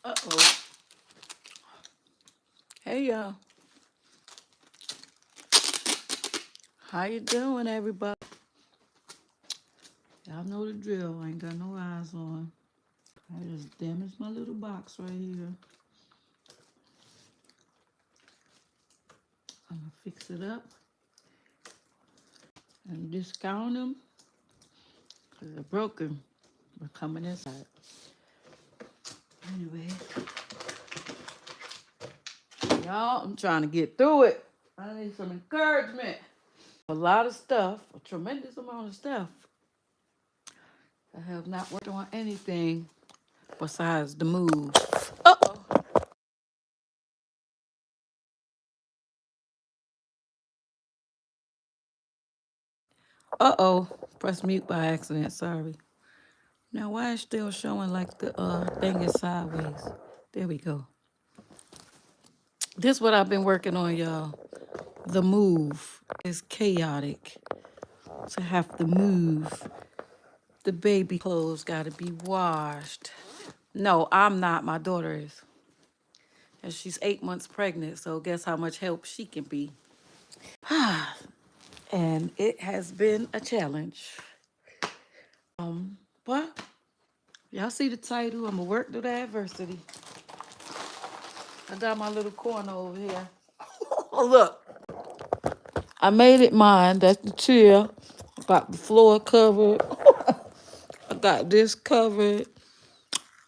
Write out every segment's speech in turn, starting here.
Uh-oh. Hey, y'all. How you doing, everybody? Y'all know the drill. I ain't got no eyes on. I just damaged my little box right here. I'm gonna fix it up and discount them because they're broken. They're coming inside. Anyway, y'all, I'm trying to get through it. I need some encouragement. A lot of stuff, a tremendous amount of stuff. I have not worked on anything besides the move. Uh-oh. Uh-oh. Press mute by accident. Sorry. Now, why is still showing like the thing is sideways? There we go. This is what I've been working on, y'all. The move is chaotic. To have to move. The baby clothes got to be washed. No, I'm not. My daughter is. And she's 8 months pregnant, so guess how much help she can be. And it has been a challenge. But y'all see the title. I'm gonna work through the adversity. I got my little corner over here. Oh, look. I made it mine. That's the chair. I got the floor covered. I got this covered.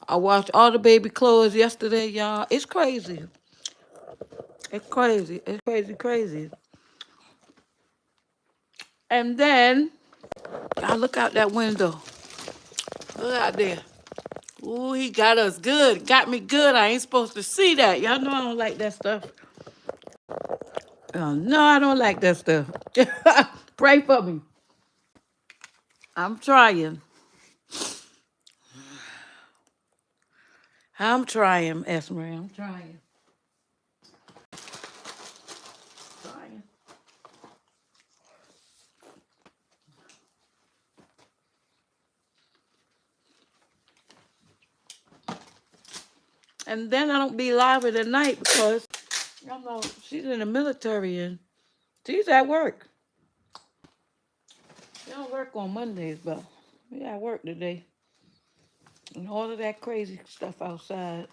I washed all the baby clothes yesterday, y'all. It's crazy. It's crazy. It's crazy, crazy. And then, y'all look out that window. Look out there. Ooh, he got us good. Got me good. I ain't supposed to see that. Y'all know I don't like that stuff. No, I don't like that stuff. Pray for me. I'm trying. I'm trying, Esmeralda. I'm trying. Trying. And then I don't be live at night because, y'all know, she's in the military and she's at work. She don't work on Mondays, but we at work today. And all of that crazy stuff outside.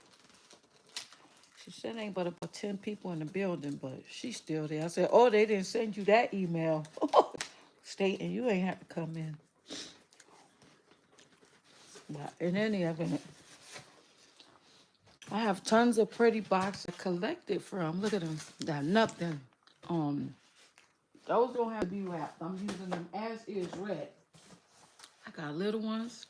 She said ain't but about 10 people in the building, but she's still there. I said, oh, they didn't send you that email stating you ain't have to come in. But in any event, I have tons of pretty boxes collected from. Look at them. Got nothing. Those don't have to be wrapped. I'm using them as is red. I got little ones.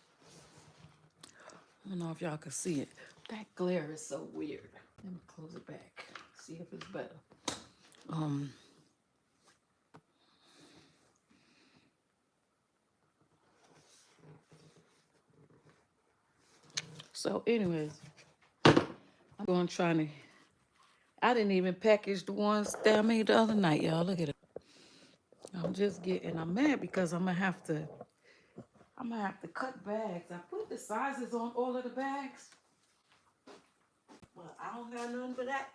I don't know if y'all can see it. That glare is so weird. Let me close it back. See if it's better. So anyways, I'm going trying to. I didn't even package the ones that I made the other night, y'all. Look at it. I'm just getting. I'm mad because I'm gonna have to. I'm gonna have to cut bags. I put the sizes on all of the bags, but I don't have none for that.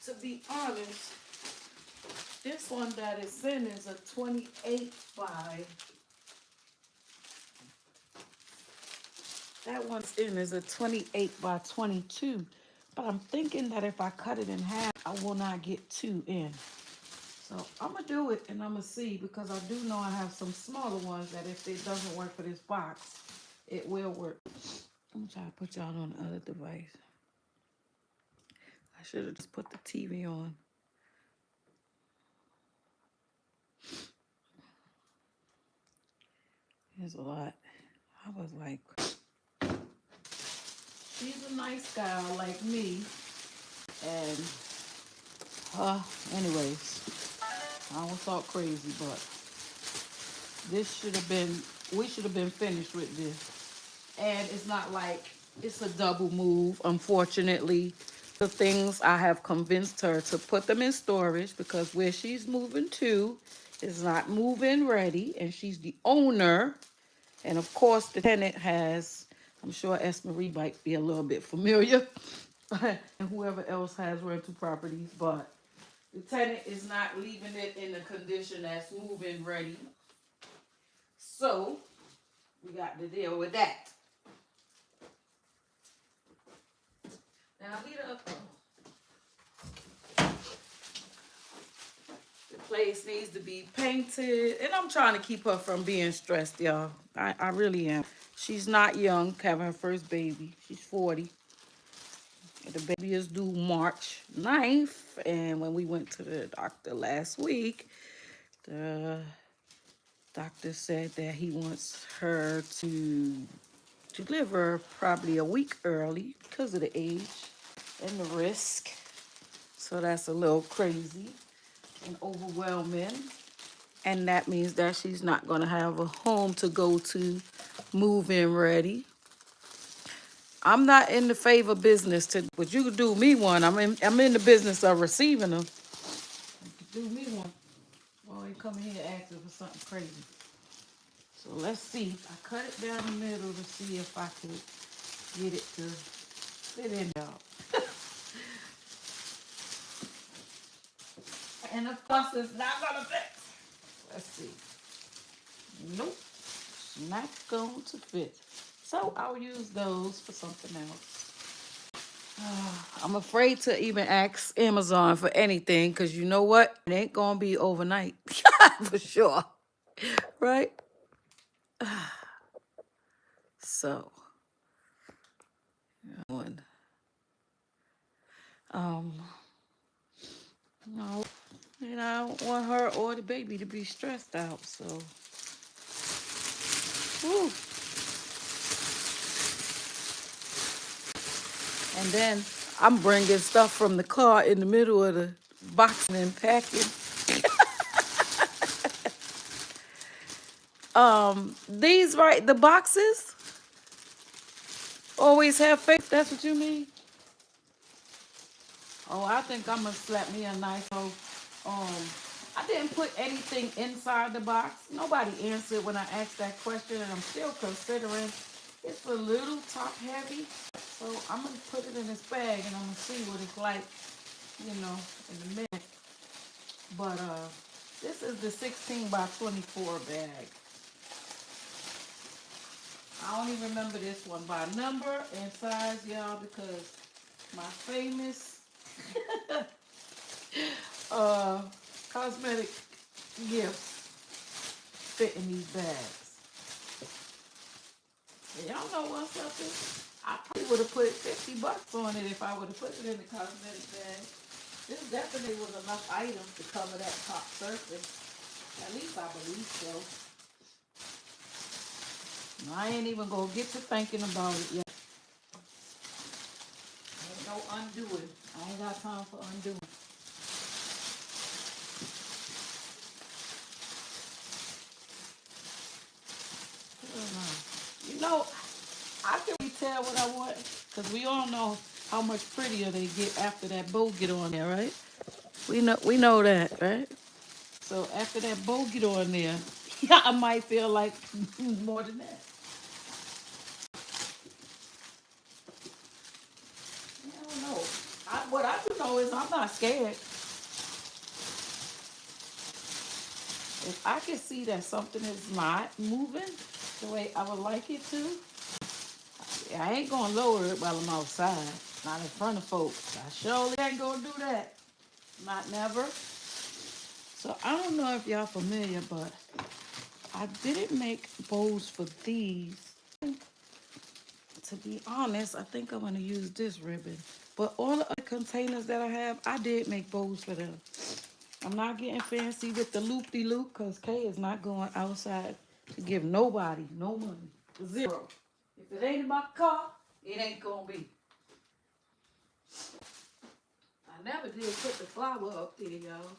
To be honest, this one that is in is a 28 by. That one's in is a 28 by 22. But I'm thinking that if I cut it in half, I will not get two in. So I'm going to do it and I'm going to see because I do know I have some smaller ones that if it doesn't work for this box, it will work. I'm going to try to put y'all on the other device. I should have just put the TV on. There's a lot. I was like, she's a nice guy like me. And, anyways, I don't talk crazy, but This should have been, we should have been finished with this. And it's not like it's a double move, unfortunately. The things I have convinced her to put them in storage because where she's moving to is not move-in ready, and she's the owner. And of course, the tenant has, I'm sure S. Marie might be a little bit familiar, and whoever else has rental properties, but the tenant is not leaving it in the condition that's move-in ready. So we got to deal with that. Now, the place needs to be painted, and I'm trying to keep her from being stressed, y'all. I really am. She's not young, having her first baby. She's 40. The baby is due March 9th, and when we went to the doctor last week, the doctor said that he wants her to deliver probably a week early because of the age and the risk. So that's a little crazy and overwhelming. And that means that she's not going to have a home to go to, move in ready. I'm not in the favor business to, but you could do me one. I'm in the business of receiving them. You could do me one. Well, you come here asking for something crazy. So let's see. I cut it down the middle to see if I could get it to fit in there. And of course, it's not gonna fit. Let's see. Nope, it's not going to fit. So I'll use those for something else. I'm afraid to even ask Amazon for anything because you know what? It ain't gonna be overnight for sure, right? So, one, um, no, and I don't want her or the baby to be stressed out. So, whew. And then I'm bringing stuff from the car in the middle of the boxing and packing. These right, the boxes always have faith. That's what you mean? Oh, I think I'm gonna slap me a nice old. I didn't put anything inside the box. Nobody answered when I asked that question, and I'm still considering. It's a little top heavy, so I'm gonna put it in this bag, and I'm gonna see what it's like, in a minute. But this is the 16 by 24 bag. I only remember this one by number and size, y'all, because my famous cosmetic gifts fit in these bags. And y'all know what's something? I probably would have put $50 on it if I would have put it in the cosmetic bag. This definitely was enough items to cover that top surface. At least I believe so. I ain't even gonna get to thinking about it yet. Ain't no undoing. I ain't got time for undoing. You know, I can really tell what I want because we all know how much prettier they get after that bow get on there, right? We know that, right? So after that bow get on there, yeah, I might feel like more than that. I don't know. What I do know is I'm not scared. If I can see that something is not moving the way I would like it to, I ain't gonna lower it while I'm outside. Not in front of folks. I surely ain't gonna do that. Not never. So I don't know if y'all familiar, but I didn't make bows for these. To be honest, I think I'm gonna use this ribbon. But all the other containers that I have, I did make bows for them. I'm not getting fancy with the loop-de-loop because Kay is not going outside to give nobody no money. Zero. If it ain't in my car, it ain't gonna be. I never did put the flower up there, y'all.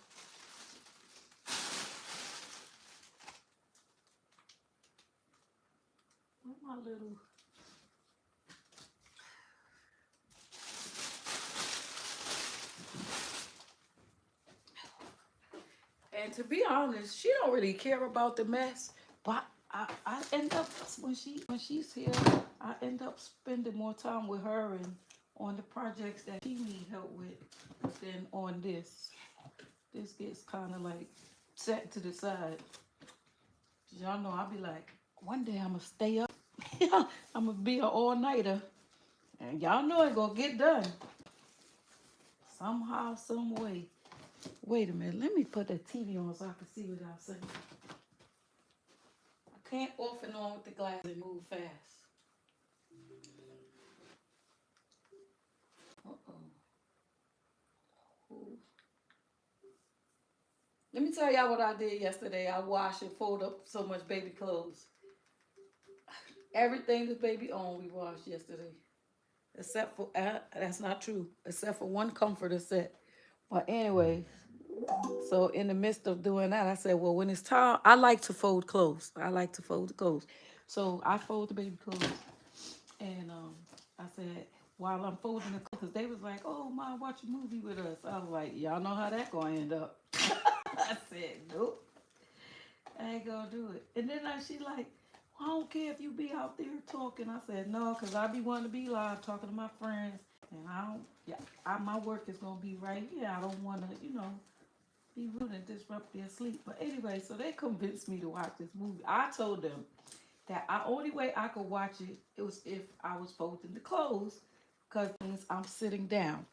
little. And to be honest, she don't really care about the mess. But I end up when she's here, I end up spending more time with her and on the projects that she need help with than on this. This gets kind of like set to the side. Y'all know I'll be like, one day I'm gonna stay up. I'm gonna be an all-nighter, and y'all know it gonna get done somehow, some way. Wait a minute, let me put the TV on so I can see what I'm saying. I can't off and on with the glass and move fast. Ooh. Let me tell y'all what I did yesterday. I washed and folded up so much baby clothes. Everything the baby owned, we washed yesterday. Except for, that's not true, except for one comforter set. But anyway, so in the midst of doing that, I said, well, when it's time, I like to fold clothes. I like to fold the clothes. So I fold the baby clothes. And I said, while I'm folding the clothes, they was like, oh, Mom, watch a movie with us. I was like, y'all know how that gonna end up. I said, nope, I ain't gonna do it. And then she like, I don't care if you be out there talking. I said, no, because I be wanting to be live talking to my friends. And I don't, yeah, my work is gonna be right here. I don't want to, be rude and disrupt their sleep. But anyway, so they convinced me to watch this movie. I told them that the only way I could watch it was if I was folding the clothes, because I'm sitting down.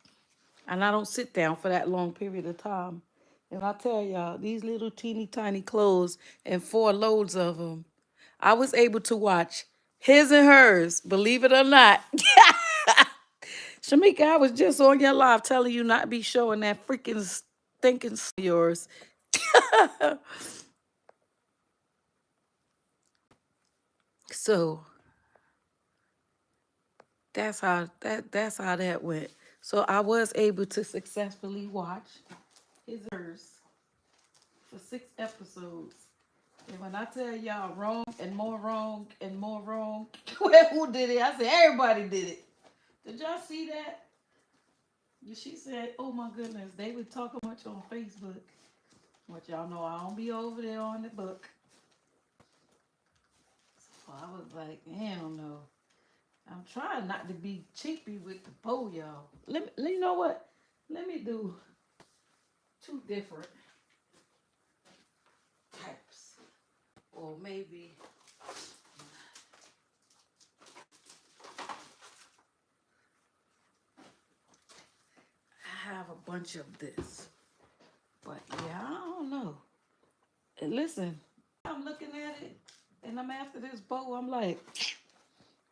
And I don't sit down for that long period of time. And I tell y'all, these little teeny tiny clothes and 4 loads of them, I was able to watch his and hers, believe it or not. Shamika, I was just on your live telling you not to be showing that freaking stinking yours. So that's how that went. So I was able to successfully watch his and hers for 6 episodes. And when I tell y'all wrong and more wrong and more wrong, well, who did it? I said everybody did it. Did y'all see that? She said, oh my goodness, they would talk much on Facebook. But y'all know I don't be over there on the book. So I was like, hell no. I'm trying not to be cheapy with the bow, y'all. You know what? Let me do 2 different types. Or maybe I have a bunch of this. But yeah, I don't know. And listen, I'm looking at it and I'm after this bow. I'm like,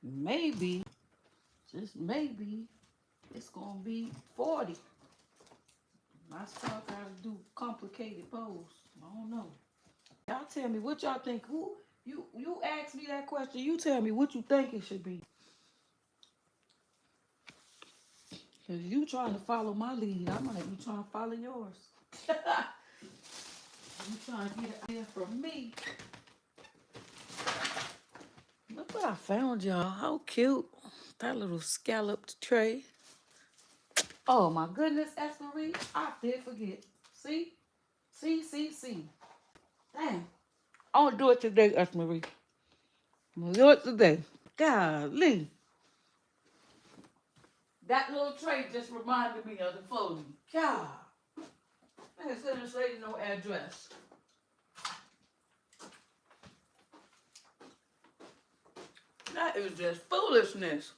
maybe, just maybe, it's going to be 40. I start trying to do complicated bows. I don't know. Y'all tell me what y'all think. Who you asked me that question. You tell me what you think it should be. Cause you trying to follow my lead. I might be trying to follow yours. You trying to get an idea from me. Look what I found, y'all. How cute. That little scalloped tray. Oh my goodness, Esmery. I did forget. See? See. Dang. I'm gonna do it today, Esmery. I'm gonna do it today. Golly. That little tray just reminded me of the folding. God. Man, send this lady no address. That is just foolishness.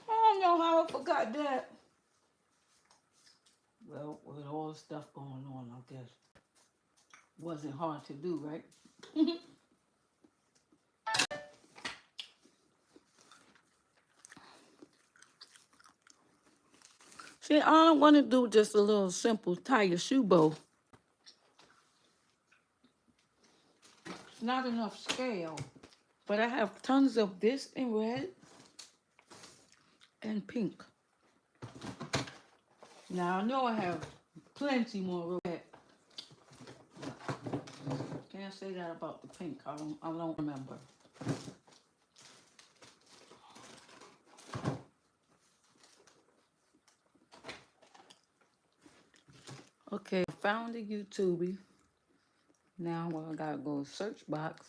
I don't know how I forgot that. Well, with all the stuff going on, I guess. Wasn't hard to do, right? See, I don't want to do just a little simple tie your shoe bow. It's not enough scale. But I have tons of this in red and pink. Now I know I have plenty more red. Can't say that about the pink. I don't remember. Okay, found the YouTube. Now I gotta go to search box.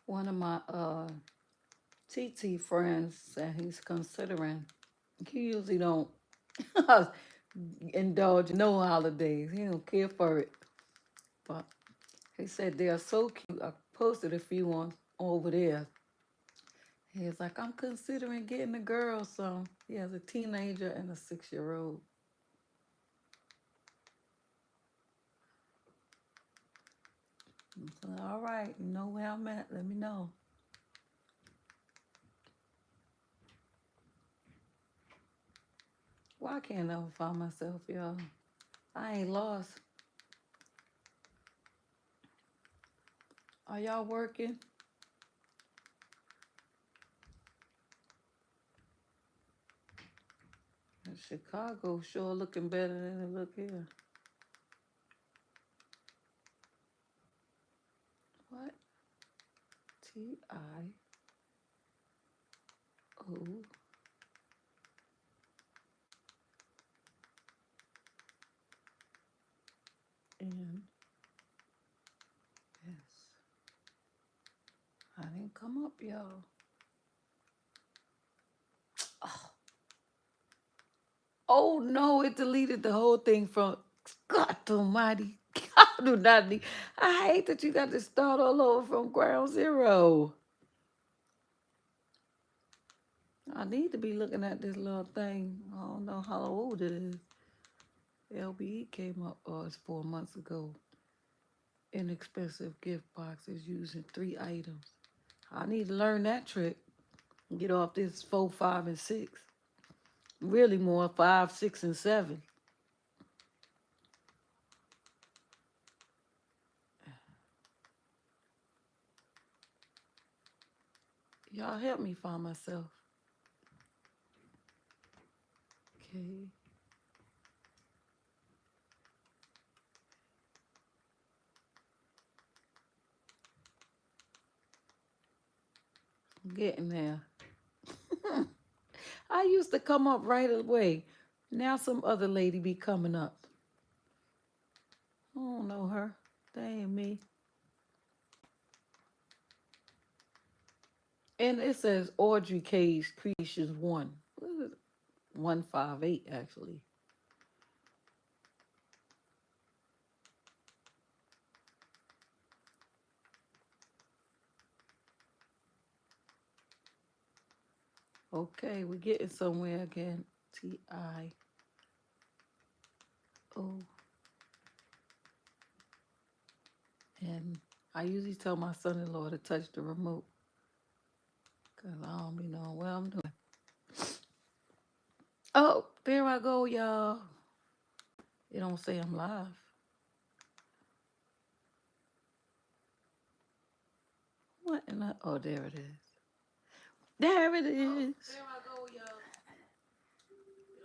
One of my TT friends said he's considering. He usually don't indulge in no holidays. He don't care for it. But he said they are so cute. I posted a few on over there. He's like, I'm considering getting a girl. So he has a teenager and a 6-year-old. So, all right, you know where I'm at. Let me know. Why I can't never find myself, y'all? I ain't lost. Are y'all working? Chicago sure looking better than it look here. What? TIONS. I didn't come up, y'all. Oh no, it deleted the whole thing from God Almighty. God do not need. I hate that you got to start all over from ground zero. I need to be looking at this little thing. I don't know how old it is. LBE came up, oh, it's 4 months ago. Inexpensive gift boxes using 3 items. I need to learn that trick. Get off this 4, 5, and 6. Really more 5, 6, and 7. Y'all help me find myself. Okay. I'm getting there. I used to come up right away. Now some other lady be coming up. I don't know her. That ain't me. And it says Audrey K's Creations 1. What is it? 158 actually. Okay, we're getting somewhere again. TIO. And I usually tell my son-in-law to touch the remote. Because I don't be knowing what I'm doing. Oh, there I go, y'all. It don't say I'm live. What in the... Oh, there it is. There it is. There I go, y'all.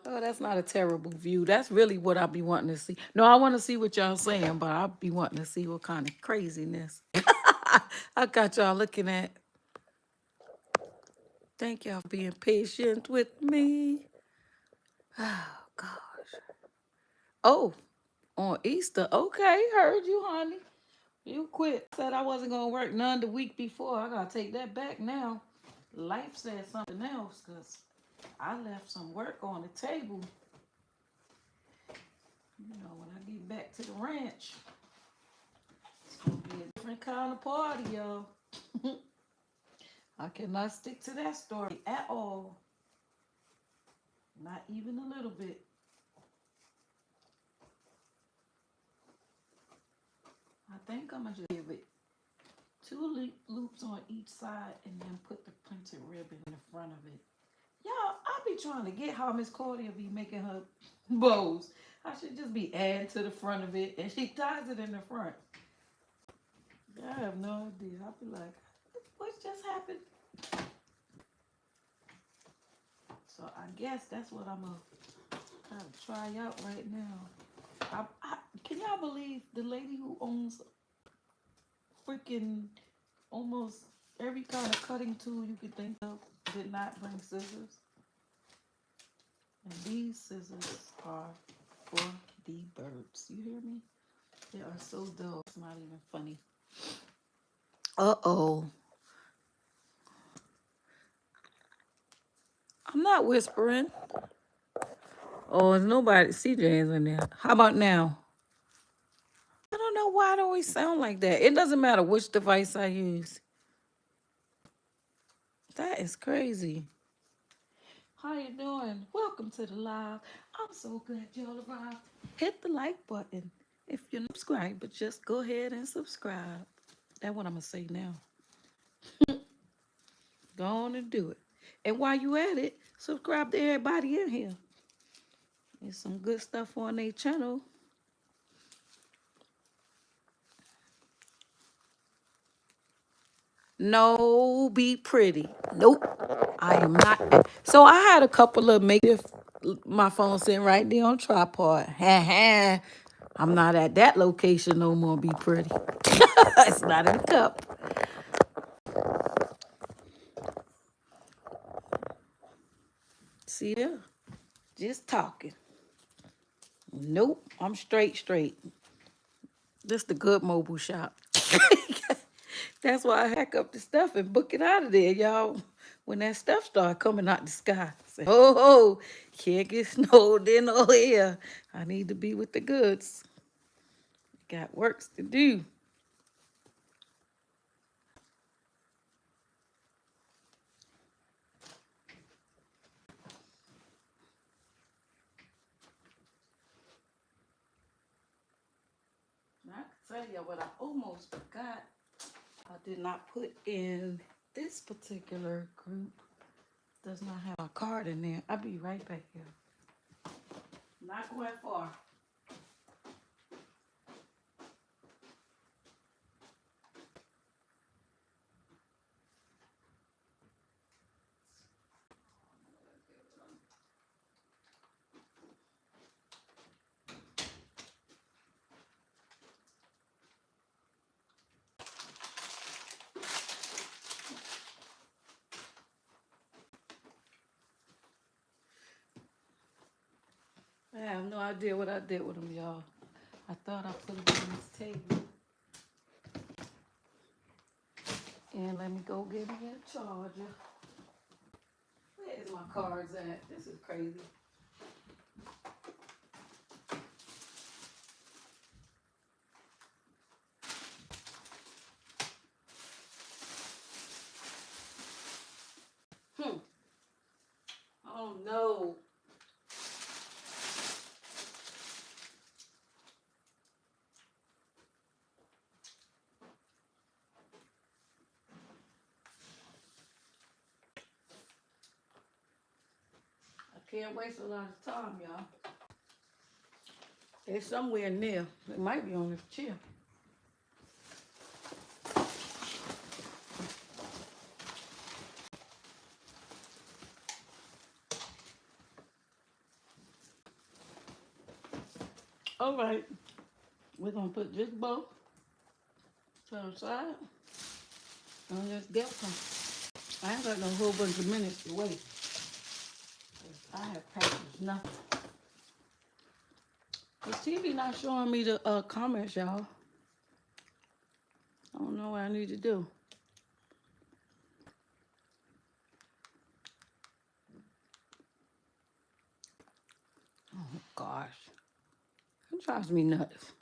Oh, that's not a terrible view. That's really what I be wanting to see. No, I want to see what y'all saying, but I be wanting to see what kind of craziness I got y'all looking at. Thank y'all for being patient with me. Oh, gosh. Oh, on Easter. Okay, heard you, honey. You quit. Said I wasn't going to work none the week before. I got to take that back now. Life said something else because I left some work on the table. You know, when I get back to the ranch, it's going to be a different kind of party, y'all. I cannot stick to that story at all. Not even a little bit. I think I'm going to just give it 2 loops on each side and then put the printed ribbon in the front of it. Y'all, I be trying to get how Miss Claudia be making her bows. I should just be adding to the front of it and she ties it in the front. I have no idea. I'll be like, what just happened? So I guess that's what I'm going to try out right now. Can y'all believe the lady who owns freaking almost every kind of cutting tool you could think of did not bring scissors? And these scissors are for the birds. You hear me? They are so dull. It's not even funny. Uh-oh. I'm not whispering. Oh, there's nobody. CJ's in there. How about now? I don't know why it always sound like that. It doesn't matter which device I use. That is crazy. How you doing? Welcome to the live. I'm so glad y'all arrived. Hit the like button if you're not subscribed, but just go ahead and subscribe. That's what I'm gonna say now. Go on and do it. And while you at it, subscribe to everybody in here. There's some good stuff on their channel. No, be pretty. Nope, I am not. So I had a couple of makeshift. My phone sitting right there on tripod. I'm not at that location no more. Be pretty. It's not in the cup. See there? Just talking. Nope, I'm straight. This the good mobile shop. That's why I hack up the stuff and book it out of there, y'all. When that stuff start coming out the sky, say, oh, can't get snowed in over here. I need to be with the goods. Got works to do. I can tell you what I almost forgot. I did not put in this particular group. Does not have a card in there. I'll be right back here. Not going far. I have no idea what I did with them, y'all. I thought I put them on this table. And let me go get me a charger. Where is my cards at? This is crazy. Oh no. I can't waste a lot of time, y'all. It's somewhere near. It might be on this chair. All right. We're going to put this bowl to the side. And let's get some. I ain't got no whole bunch of minutes to wait. I have packaged nothing. The TV not showing me the comments, y'all. I don't know what I need to do. Oh, gosh. It drives me nuts.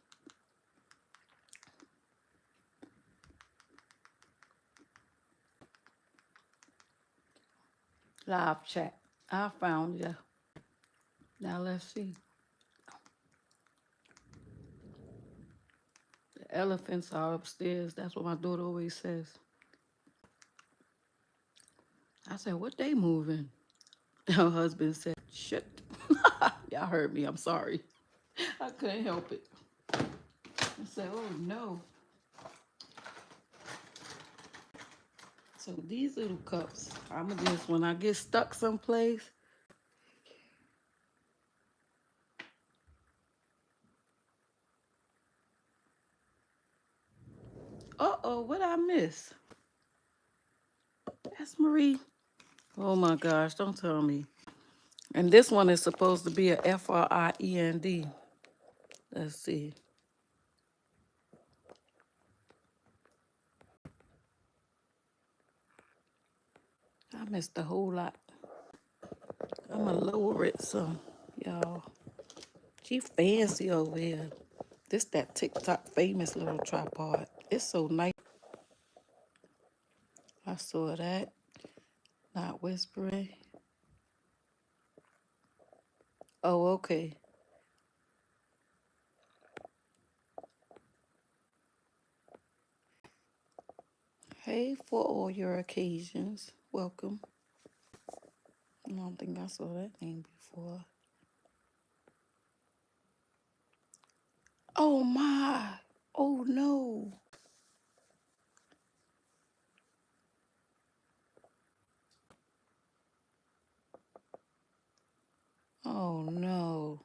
Live chat. I found you. Now let's see. The elephants are upstairs. That's what my daughter always says. I said, what they moving? Her husband said, shit. Y'all heard me. I'm sorry. I couldn't help it. I said, oh no. So these little cups, I'm going to just, when I get stuck someplace, Uh-oh, what I miss? That's Marie. Oh my gosh, don't tell me. And this one is supposed to be a Friend. Let's see. I missed a whole lot. I'm gonna lower it some, y'all. She fancy over here. This that TikTok famous little tripod. It's so nice. I saw that. Not whispering. Oh, okay. Hey, for all your occasions. Welcome. I don't think I saw that name before. Oh my. Oh no. Oh no.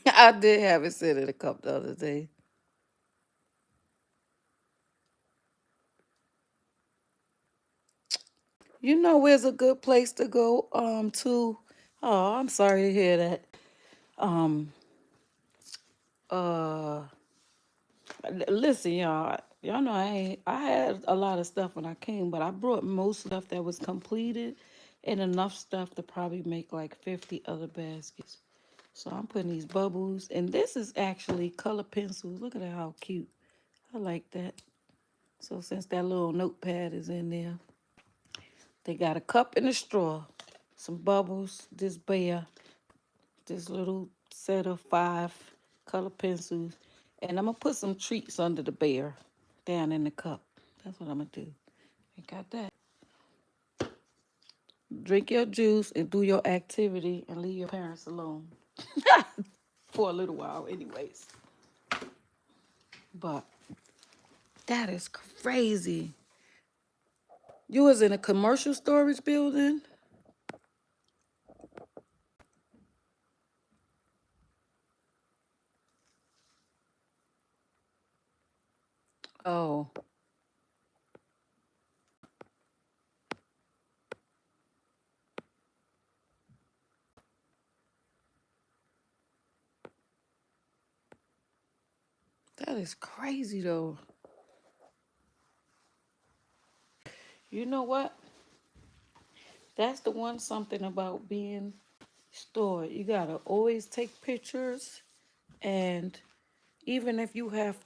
I did have it said it a couple the other day. You know where's a good place to go to? Oh, I'm sorry to hear that. Um uh listen, y'all. Y'all know I had a lot of stuff when I came, but I brought most stuff that was completed and enough stuff to probably make like 50 other baskets. So I'm putting these bubbles, and this is actually color pencils. Look at that, how cute. I like that. So since that little notepad is in there, they got a cup and a straw, some bubbles, this bear, this little set of 5 color pencils, and I'm gonna put some treats under the bear down in the cup. That's what I'm gonna do. I got that. Drink your juice and do your activity and leave your parents alone for a little while, anyways. But that is crazy. You was in a commercial storage building? Oh, that is crazy though. You know what? That's the one something about being stored. You gotta always take pictures, and even if you have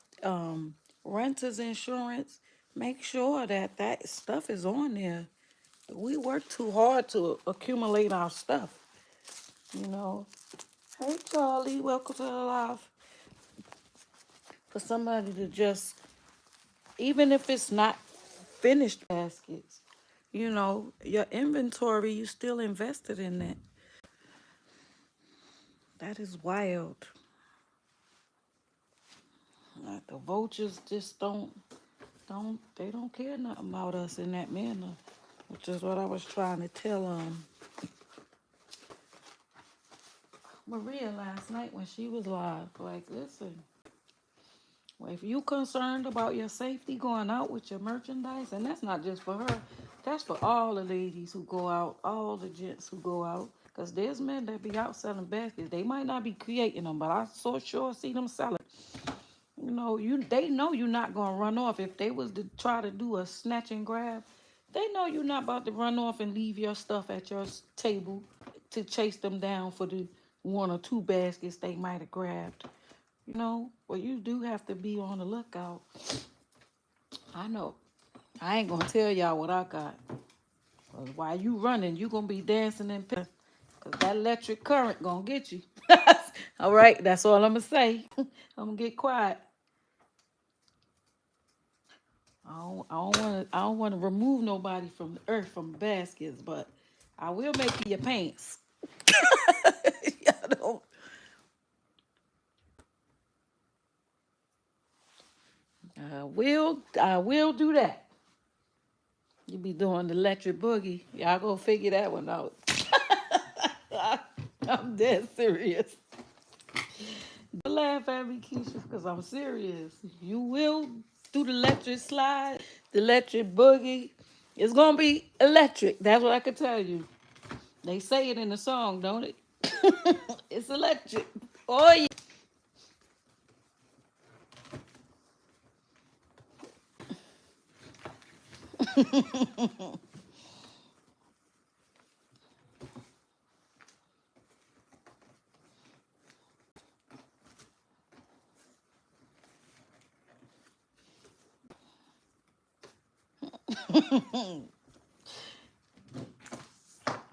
renters insurance, make sure that that stuff is on there. We work too hard to accumulate our stuff, you know. Hey Charlie, welcome to the live. For somebody to just, even if it's not finished baskets, you know, your inventory, you still invested in that. That is wild. Like the vultures just they don't care nothing about us in that manner, which is what I was trying to tell Maria last night when she was live. Like, listen, well, if you concerned about your safety going out with your merchandise, and that's not just for her, that's for all the ladies who go out, all the gents who go out. Cause there's men that be out selling baskets. They might not be creating them, but I so sure see them selling. You know, they know you're not gonna run off. If they was to try to do a snatch and grab, they know you're not about to run off and leave your stuff at your table to chase them down for the 1 or 2 baskets they might have grabbed. You know, well, you do have to be on the lookout. I know. I ain't gonna tell y'all what I got. 'Cause while you running, you gonna be dancing and cause that electric current gonna get you. All right, that's all I'm gonna say. I'm gonna get quiet. I don't want to remove nobody from the earth from baskets, but I will make you your pants. I don't. I will do that. You be doing the electric boogie. Y'all go figure that one out. I'm dead serious. Don't laugh at me, Keisha, because I'm serious. You will do the electric slide, the electric boogie. It's gonna be electric. That's what I can tell you. They say it in the song, don't it? It's electric. Oh yeah. I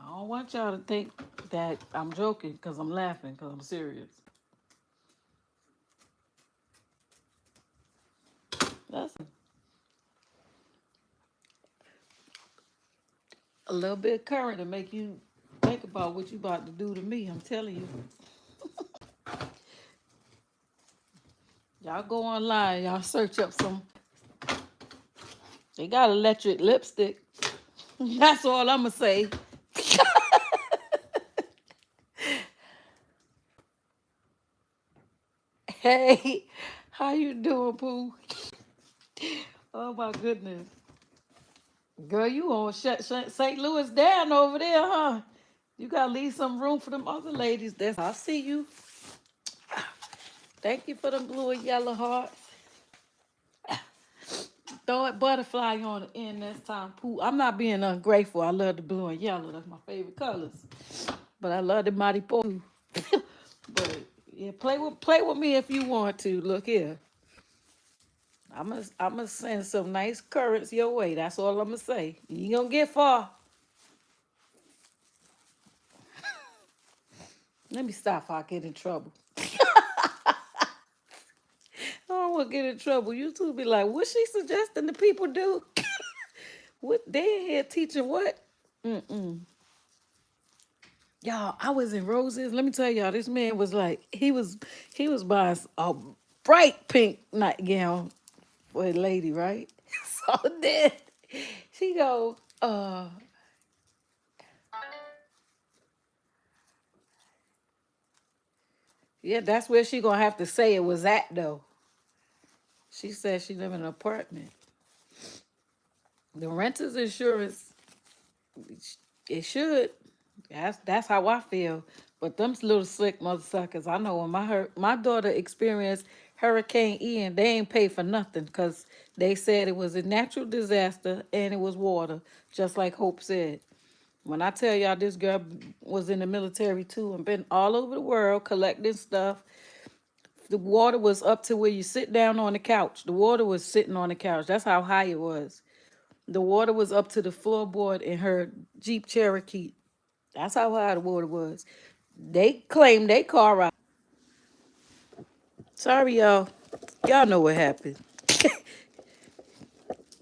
don't want y'all to think that I'm joking because I'm laughing because I'm serious. That's a little bit of current to make you think about what you about to do to me. I'm telling you. Y'all go online, y'all search up some. They got electric lipstick. That's all I'ma say. Hey, how you doing, Pooh? Oh my goodness. Girl, you on shut St. Louis down over there, huh? You gotta leave some room for them other ladies. That's I see you. Thank you for them blue and yellow hearts. Throw a butterfly on the end this time, Pooh. I'm not being ungrateful. I love the blue and yellow. That's my favorite colors. But I love the mighty Pooh. But yeah, play with me if you want to. Look here. I'm gonna send some nice currents your way. That's all I'm gonna say. You ain't gonna get far. Let me stop if I get in trouble. I don't want to get in trouble. You two be like, what she suggesting the people do? What they in here teaching what? Mm-mm. Y'all, I was in Roses. Let me tell y'all, this man was like, he was buying a bright pink nightgown for a lady, right? So then she go, yeah, that's where she gonna have to say it was at though. She said she live in an apartment. The renter's insurance, it should. That's how I feel. But them little slick mother suckers, I know when my daughter experienced Hurricane Ian, they ain't pay for nothing because they said it was a natural disaster and it was water, just like Hope said. When I tell y'all this girl was in the military too and been all over the world collecting stuff, the water was up to where you sit down on the couch. The water was sitting on the couch. That's how high it was. The water was up to the floorboard in her Jeep Cherokee. That's how high the water was. They claimed they car out. Sorry, y'all. Y'all know what happened.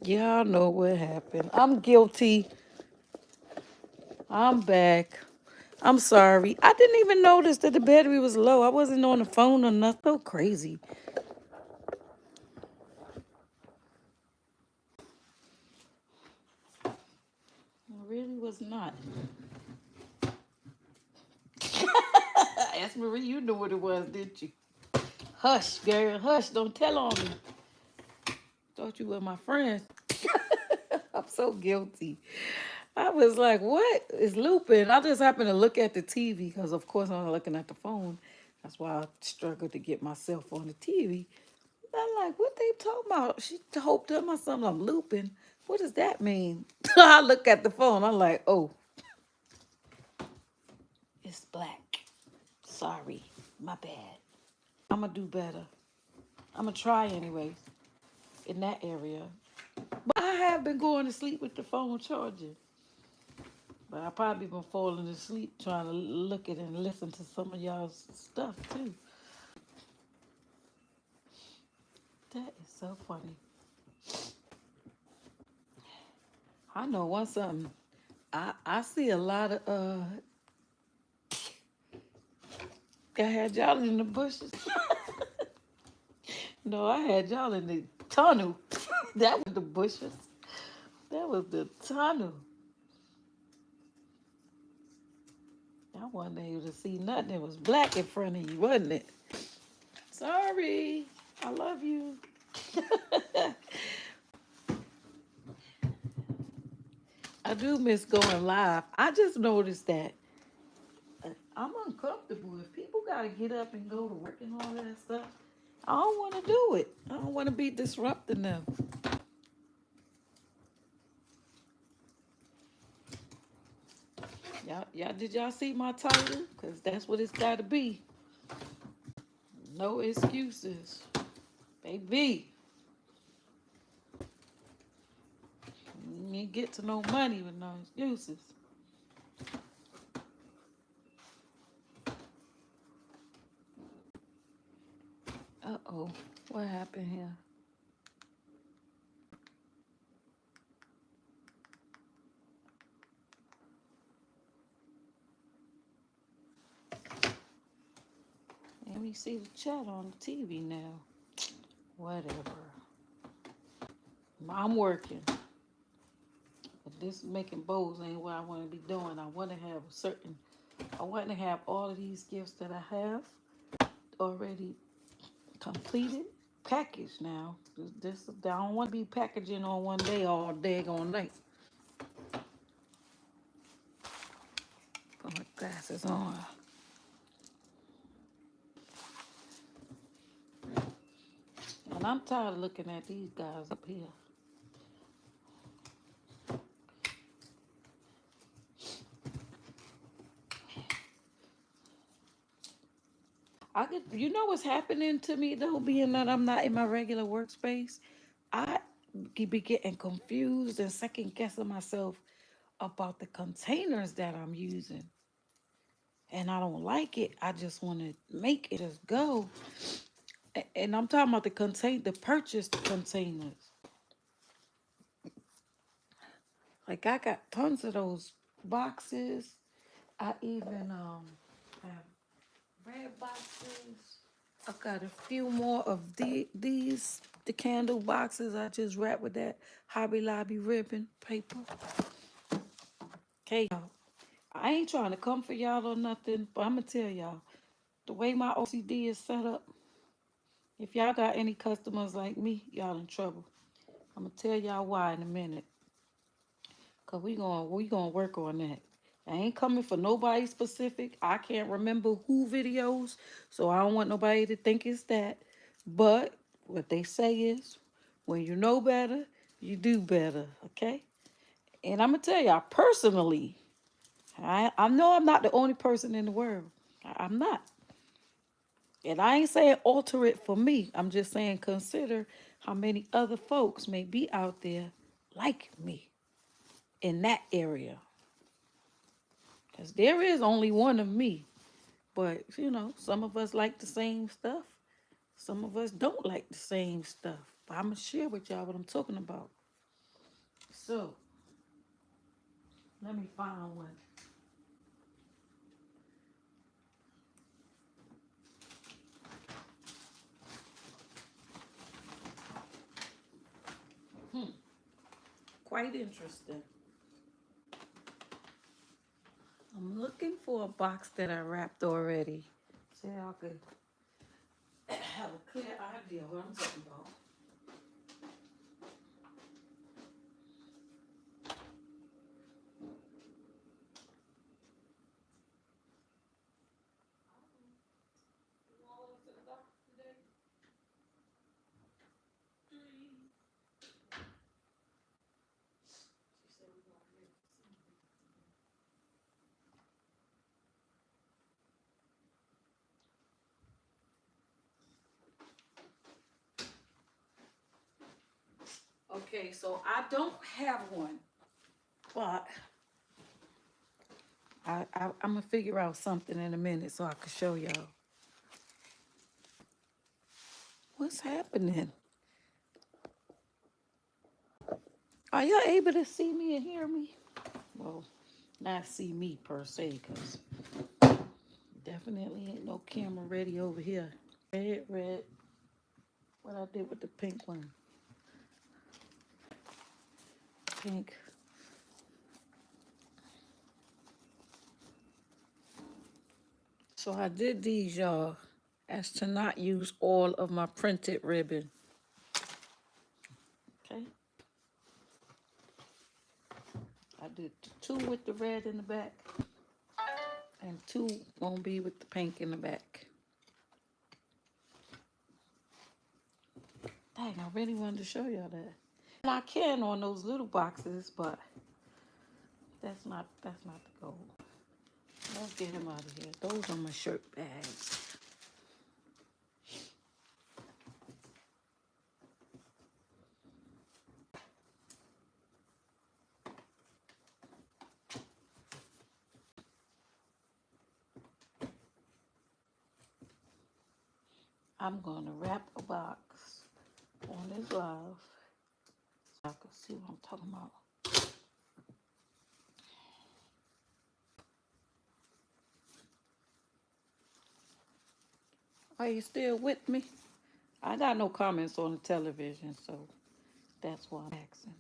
Y'all know what happened. I'm guilty. I'm back. I'm sorry. I didn't even notice that the battery was low. I wasn't on the phone or nothing. So crazy. I really was not. Ask Marie, you knew what it was, didn't you? Hush, girl. Hush. Don't tell on me. Thought you were my friend. I'm so guilty. I was like, what is looping? I just happened to look at the TV because, of course, I'm looking at the phone. That's why I struggled to get myself on the TV. I'm like, what they talking about? She told me something. I'm looping. What does that mean? I look at the phone. I'm like, oh, it's black. Sorry. My bad. I'm going to do better. I'm going to try anyway in that area. But I have been going to sleep with the phone charging. But I probably been falling asleep trying to look at and listen to some of y'all's stuff too. That is so funny. I know one something. I see a lot of I had y'all in the bushes. No, I had y'all in the tunnel. That was the bushes. That was the tunnel. I wasn't able to see nothing. It was black in front of you, wasn't it? Sorry. I love you. I do miss going live. I just noticed that I'm uncomfortable. If people got to get up and go to work and all that stuff, I don't want to do it. I don't want to be disrupting them. Did y'all see my title? Because that's what it's got to be. No excuses. Baby, you ain't get to no money with no excuses. Uh-oh. What happened here? Let me see the chat on the TV now. Whatever. I'm working. But this making bowls ain't what I want to be doing. I want to have all of these gifts that I have already completed, packaged now. I don't want to be packaging on one day all day all night. Put my glasses on. And I'm tired of looking at these guys up here. You know what's happening to me though, being that I'm not in my regular workspace? I be getting confused and second guessing myself about the containers that I'm using. And I don't like it. I just want to make it just go. And I'm talking about the purchased containers. Like I got tons of those boxes. I even have red boxes. I've got a few more of the candle boxes I just wrapped with that Hobby Lobby ribbon paper. Okay, y'all. I ain't trying to come for y'all or nothing, but I'm gonna tell y'all the way my OCD is set up. If y'all got any customers like me, y'all in trouble. I'm gonna tell y'all why in a minute. Cause we gonna work on that. I ain't coming for nobody specific. I can't remember who videos, so I don't want nobody to think it's that. But what they say is, when you know better, you do better. Okay? And I'm gonna tell y'all personally, I know I'm not the only person in the world. I'm not. And I ain't saying alter it for me. I'm just saying consider how many other folks may be out there like me in that area. Because there is only one of me. But, some of us like the same stuff. Some of us don't like the same stuff. But I'm going to share with y'all what I'm talking about. So, let me find one. Quite interesting. I'm looking for a box that I wrapped already. So I could have a clear idea what I'm talking about. Okay, so I don't have one, but I'm gonna figure out something in a minute so I can show y'all. What's happening? Are y'all able to see me and hear me? Well, not see me per se, because definitely ain't no camera ready over here. Red. What I did with the pink one. pink. So I did these, y'all, as to not use all of my printed ribbon. Okay. I did 2 with the red in the back, and 2 gonna be with the pink in the back. Dang, I really wanted to show y'all that. And I can on those little boxes, but that's not the goal. Let's get him out of here. Those are my shirt bags. I'm gonna wrap a box on this live so I can see what I'm talking about. Are you still with me? I got no comments on the television, so that's why I'm asking.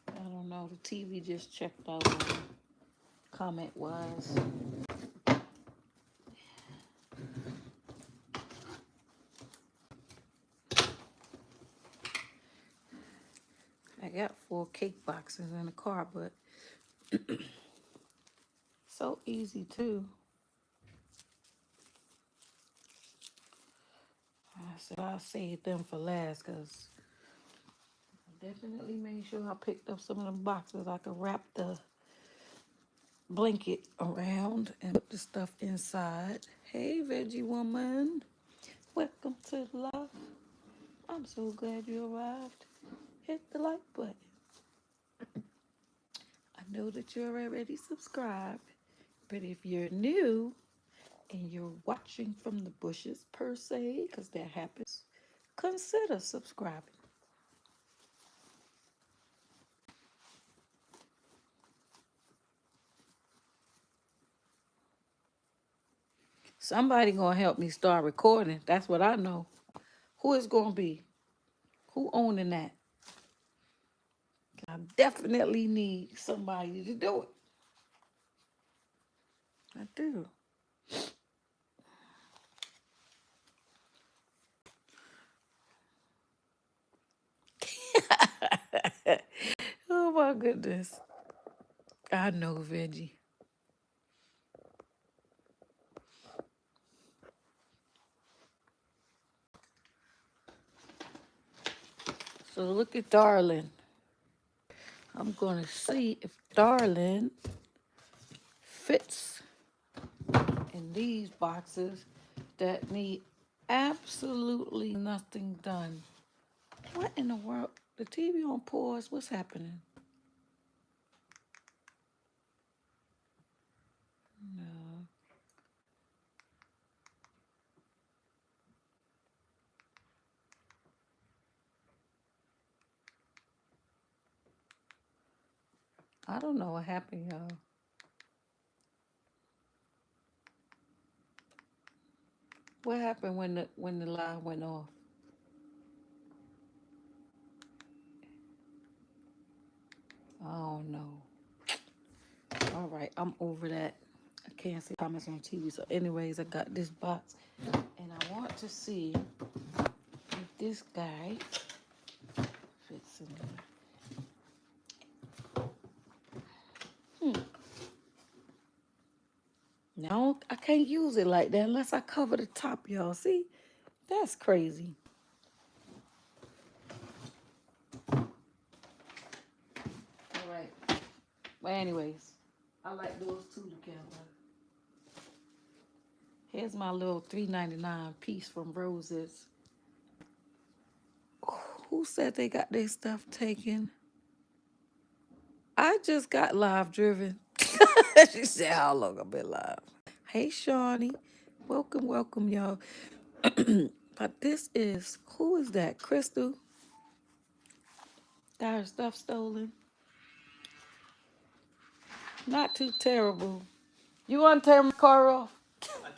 I don't know. The TV just checked out comment wise. I got 4 cake boxes in the car, but so easy too. I said I'll save them for last because I definitely made sure I picked up some of them boxes. I could wrap the blanket around and put the stuff inside. Hey, veggie woman. Welcome to the live. I'm so glad you arrived. Hit the like button. I know that you're already subscribed, but if you're new and you're watching from the bushes per se, because that happens, consider subscribing. Somebody gonna help me start recording. That's what I know. Who is gonna be? Who owning that? I definitely need somebody to do it. I do. Oh my goodness. I know, veggie. So look at Darling. I'm gonna see if Darling fits in these boxes that need absolutely nothing done. What in the world? The TV on pause? What's happening? No. I don't know what happened, y'all. What happened when the line went off? Oh no. All right, I'm over that. I can't see comments on TV. So, anyways, I got this box, and I want to see if this guy fits in there. No, I can't use it like that unless I cover the top, y'all. See, that's crazy. All right. Well, anyways, I like those 2 together. Here's my little $3.99 piece from Roses. Who said they got their stuff taken? I just got live driven. She said, how long I've been live? Hey, Shawnee. Welcome, welcome, y'all. But this is, who is that? Crystal? Got her stuff stolen. Not too terrible. You want to tear my car off?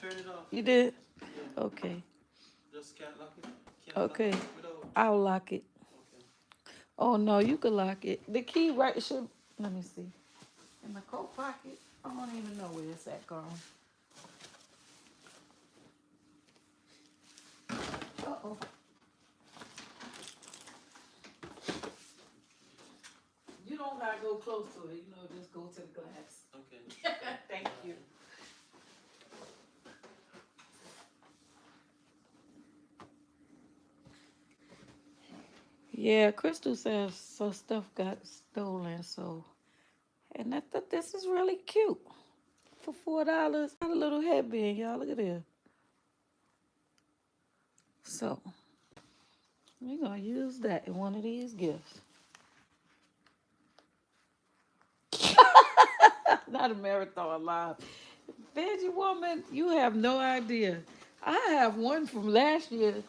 turned it off. You did? Yeah. Okay. Just can't lock it. Can't Okay. lock it without. I'll lock it. Okay. Oh no, you can lock it. The key right should. Let me see. In my coat pocket. I don't even know where it's at, girl. Uh-oh. You don't gotta go close to it. You know, just go to the glass. Okay. Thank you. Yeah, Crystal says so stuff got stolen, so and I thought this is really cute. For $4. Got a little headband, y'all. Look at this. So we're gonna use that in one of these gifts. Not a marathon live. Veggie woman, you have no idea. I have one from last year.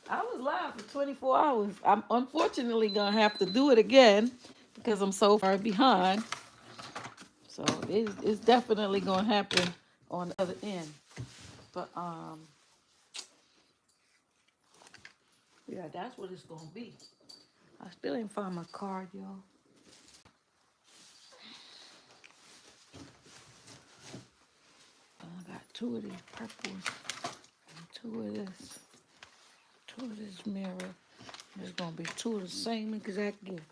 I was live for 24 hours. I'm unfortunately gonna have to do it again because I'm so far behind. So it's definitely gonna happen on the other end. But yeah, that's what it's gonna be. I still ain't found my card, y'all. I got two of these purples and two of this mirror. There's gonna be two of the same exact gift.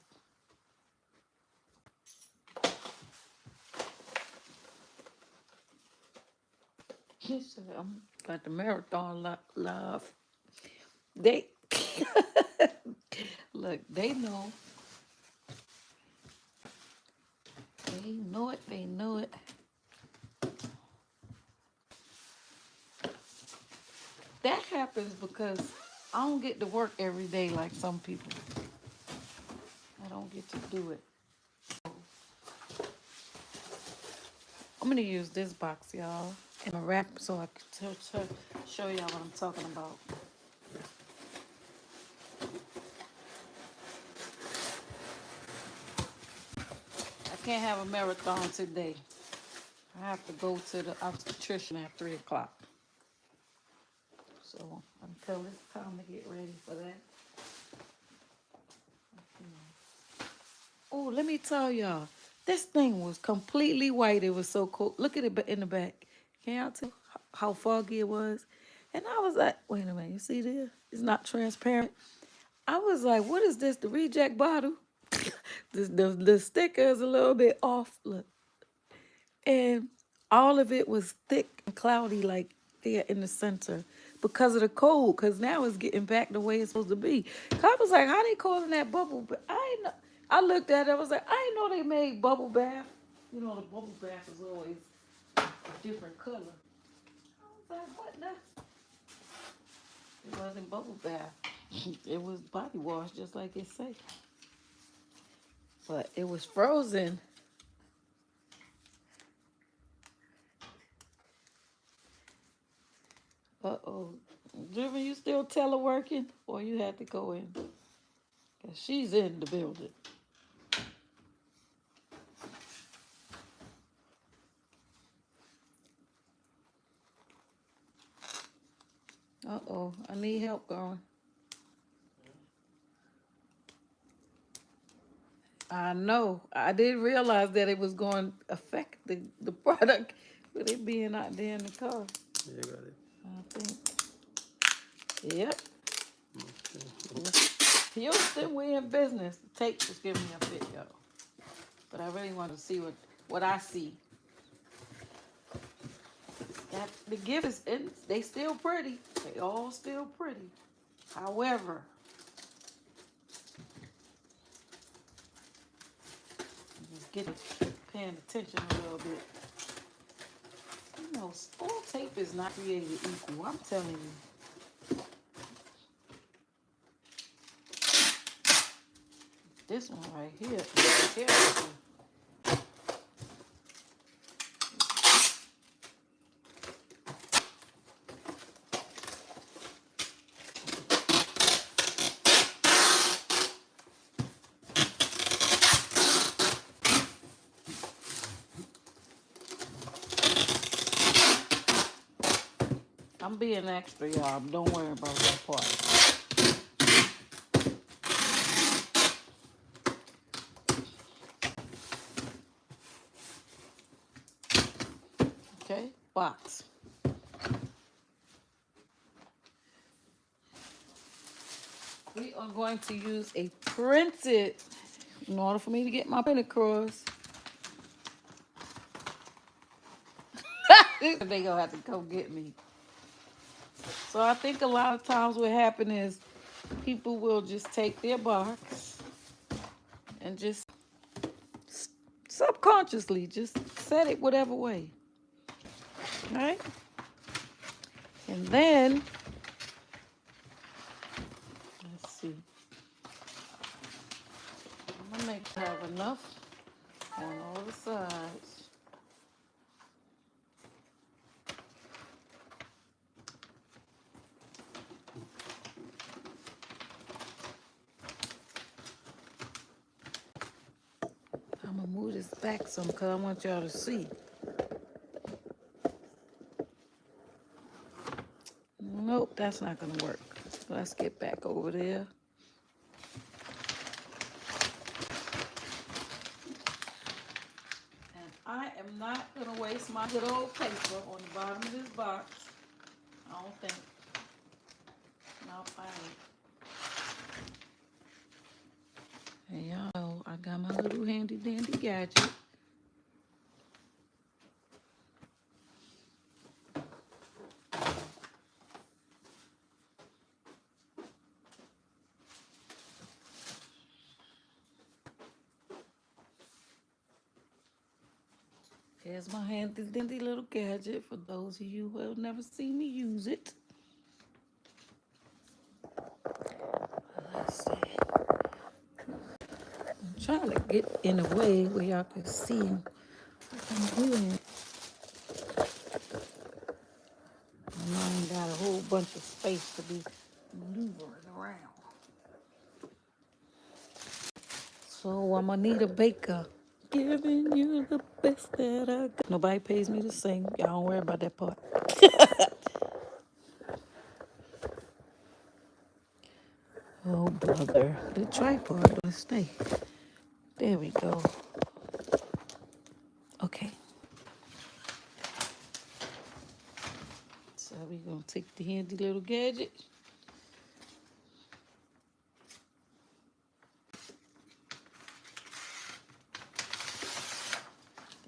He said, I'm got the marathon love. They look, they know. They know it, they know it. That happens because I don't get to work every day like some people. I don't get to do it. I'm gonna use this box, y'all, and a wrap so I can show y'all what I'm talking about. I can't have a marathon today. I have to go to the obstetrician at 3 o'clock. So until it's time to get ready for that. Oh, let me tell y'all, this thing was completely white. It was so cool. Look at it in the back. Can y'all tell how foggy it was? And I was like, wait a minute, you see this? It's not transparent. I was like, what is this? The reject bottle? the sticker is a little bit off. Look. And all of it was thick and cloudy, like there in the center because of the cold. Because now it's getting back the way it's supposed to be. I was like, how they calling that bubble bath? I looked at it. I was like, I didn't know they made bubble bath. You know, the bubble bath is always a different color. I was like, what the? It wasn't bubble bath. It was body wash, just like it say. But it was frozen. Uh-oh. Driven, you still teleworking? Or you had to go in? Because she's in the building. Uh-oh. I need help, going. I know. I didn't realize that it was going to affect the product with it being out there in the car. Yeah, you got it. I think. Yep. Okay. Houston, we in business. The tape was giving me a fit, y'all. But I really want to see what I see. That the gift is in, they still pretty. They all still pretty. However, just get paying attention a little bit. You know, all tape is not created equal. I'm telling you. This one right here is terrible. I'm being extra, y'all. Don't worry about that part. Okay, box. We are going to use a printed in order for me to get my print across. They gonna have to come get me. So I think a lot of times what happens is people will just take their box and just subconsciously just set it whatever way. Right? And then, let's see. I'm gonna make sure I have enough on all the sides. I'm gonna move this back some because I want y'all to see. Nope, that's not gonna work. Let's get back over there. And I am not gonna waste my good old paper on the bottom of this box. I don't think. Nope, I ain't. Hey, y'all know I got my little handy dandy gadget. Here's my handy dandy little gadget for those of you who have never seen me use it. Let's see. I'm trying to get in a way where y'all can see what I'm doing. Mine got a whole bunch of space to be maneuvering around. So I'm gonna need a baker. Giving you the best that I got. Nobody pays me to sing. Y'all don't worry about that part. Oh, brother. The tripod will stay. There we go. Okay. So we're going to take the handy little gadget.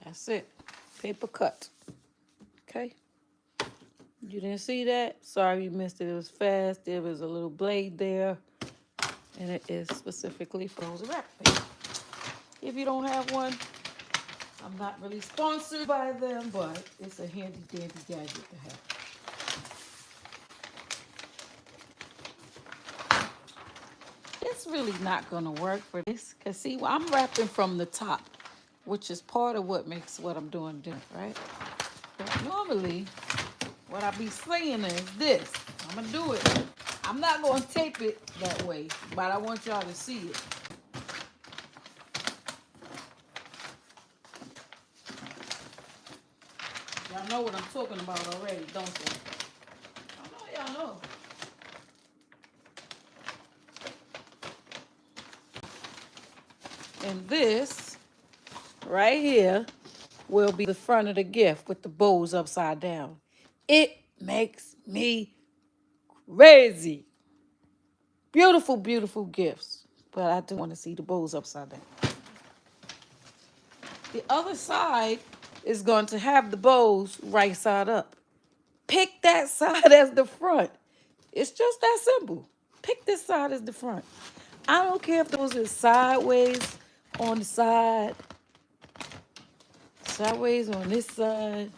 That's it. Paper cut. Okay. You didn't see that? Sorry you missed it. It was fast. There was a little blade there. And it is specifically for those wrapping. If you don't have one, I'm not really sponsored by them, but it's a handy dandy gadget to have. It's really not gonna work for this, cause see, I'm wrapping from the top, which is part of what makes what I'm doing different, right? But normally, what I be saying is this. I'm gonna do it. I'm not gonna tape it that way, but I want y'all to see it. Y'all know what I'm talking about already, don't you? I know y'all know. And this right here will be the front of the gift with the bows upside down. It makes me crazy. Beautiful, beautiful gifts. But I do want to see the bows upside down. The other side is going to have the bows right side up. Pick that side as the front. It's just that simple. Pick this side as the front. I don't care if those are sideways on the side, sideways on this side,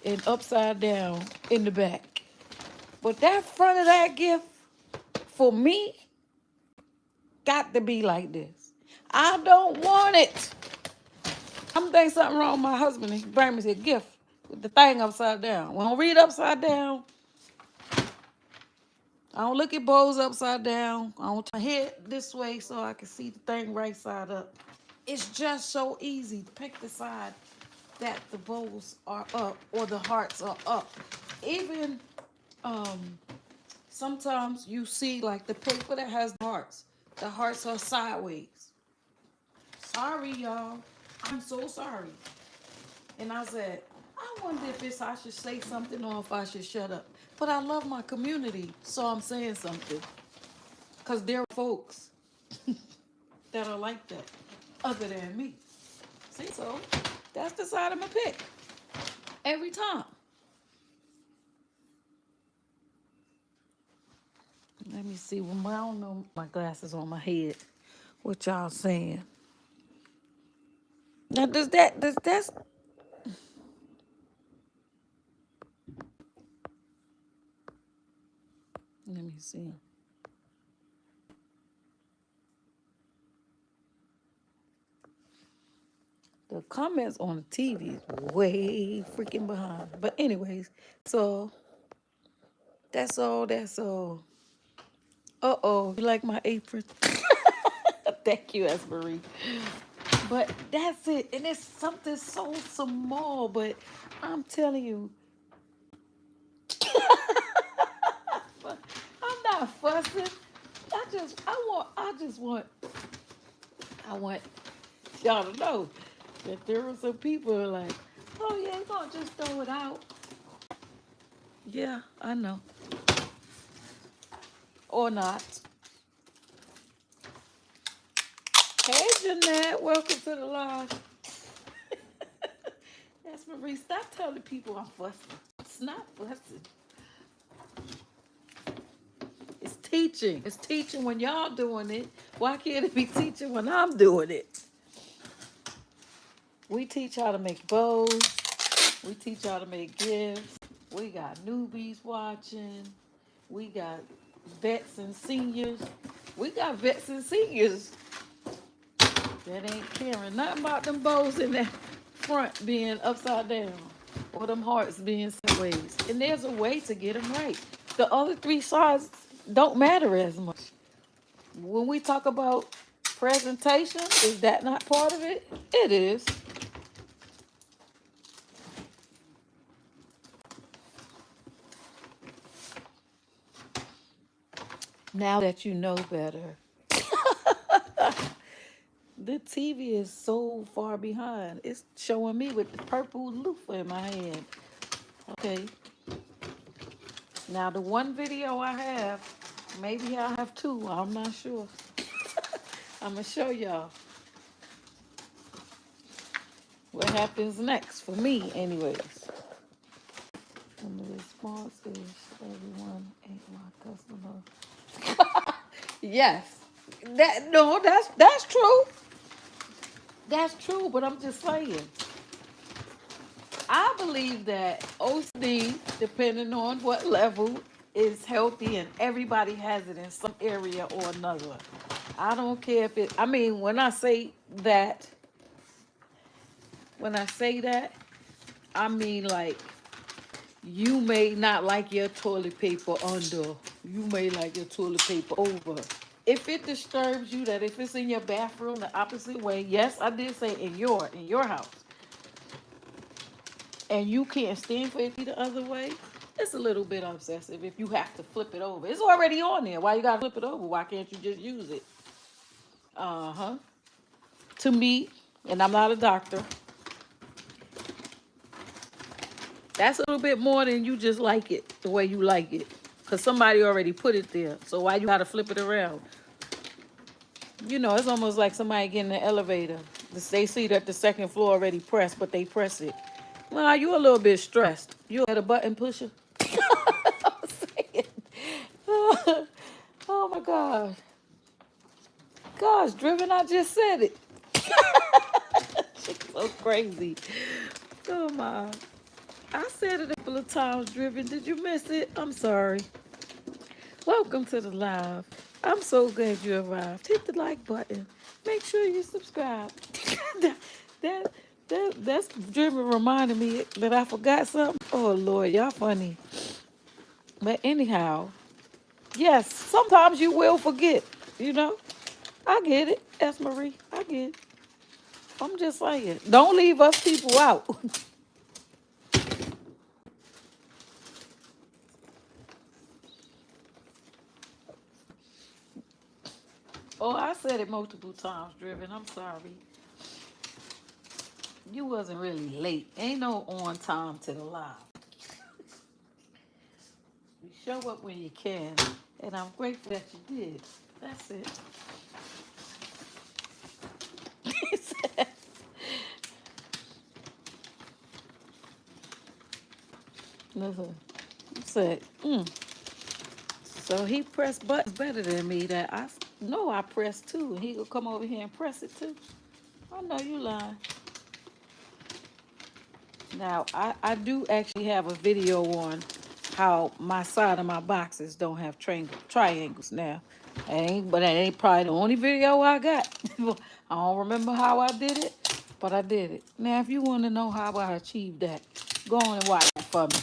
and upside down in the back. But that front of that gift, for me, got to be like this. I don't want it. I'm thinking something wrong with my husband. He brought me a gift with the thing upside down. When I read upside down, I don't look at bows upside down. I don't turn my head this way so I can see the thing right side up. It's just so easy to pick the side that the bows are up or the hearts are up. even sometimes you see like the paper that has hearts. The hearts are sideways. Sorry, y'all. I'm so sorry. And I said, I wonder if it's I should say something or if I should shut up. But I love my community, so I'm saying something. Because there are folks that are like that, other than me. See, so that's the side I'm going to pick. Every time. Let me see. Well, I don't know my glasses on my head. What y'all saying? Now, that's let me see. The comments on the TV is way freaking behind. But anyways, so that's all. That's all. Uh-oh. You like my apron? Thank you, Esmery. But that's it. And it's something so small, but I'm telling you, I'm not fussing. I want y'all to know that there are some people who are like, oh yeah, you're gonna just throw it out. Yeah, I know. Or not. Hey Jeanette, welcome to the live. That's Marie. Stop telling people I'm fussing. It's not fussing. It's teaching. It's teaching when y'all doing it. Why can't it be teaching when I'm doing it? We teach how to make bows. We teach how to make gifts. We got newbies watching. We got vets and seniors. We got vets and seniors that ain't caring nothing about them bows in that front being upside down or them hearts being sideways. And there's a way to get them right. The other three sides don't matter as much. When we talk about presentation, is that not part of it? It is. Now that you know better. The TV is so far behind. It's showing me with the purple loofah in my hand. Okay. Now the one video I have, maybe I have two. I'm not sure. I'm going to show y'all what happens next for me anyways. And the response is, everyone ain't my customer. Yes. That's true. That's true, but I'm just saying. I believe that OCD, depending on what level, is healthy and everybody has it in some area or another. I don't care if it, I mean, when I say that, I mean like you may not like your toilet paper under, you may like your toilet paper over. If it disturbs you that if it's in your bathroom the opposite way, yes, I did say in your house, and you can't stand for it to be the other way, it's a little bit obsessive if you have to flip it over. It's already on there. Why you gotta flip it over? Why can't you just use it? Uh-huh. To me, and I'm not a doctor, that's a little bit more than you just like it the way you like it. Because somebody already put it there. So why you gotta flip it around? You know, it's almost like somebody getting in the elevator. They see that the second floor already pressed, but they press it. Well, you a little bit stressed. You a button pusher. I'm saying. Oh my God. Gosh, Driven, I just said it. She's so crazy. Oh my. I said it a couple of times, Driven. Did you miss it? I'm sorry. Welcome to the live. I'm so glad you arrived. Hit the like button. Make sure you subscribe. That's Driven reminded me that I forgot something. Oh Lord, y'all funny. But anyhow, yes, sometimes you will forget, you know. I get it, S. Marie. I get it. I'm just saying. Don't leave us people out. Oh, I said it multiple times, Driven. I'm sorry. You wasn't really late. Ain't no on time to the live. You show up when you can, and I'm grateful that you did. That's it. Listen, he said, So he pressed buttons better than me that I know I pressed too. And he could come over here and press it too. I know you lying. Now, I do actually have a video on how my side of my boxes don't have triangles now. But that ain't probably the only video I got. I don't remember how I did it, but I did it. Now, if you want to know how I achieved that, go on and watch it for me.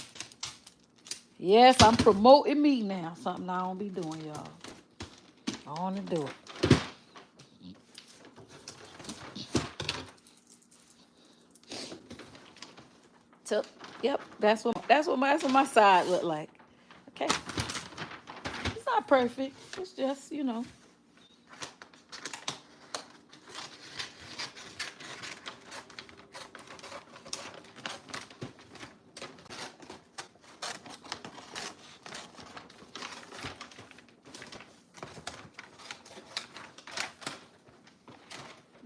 Yes, I'm promoting me now. Something I don't be doing, y'all. I want to do it. So, yep, that's what my side look like. Okay, it's not perfect. It's just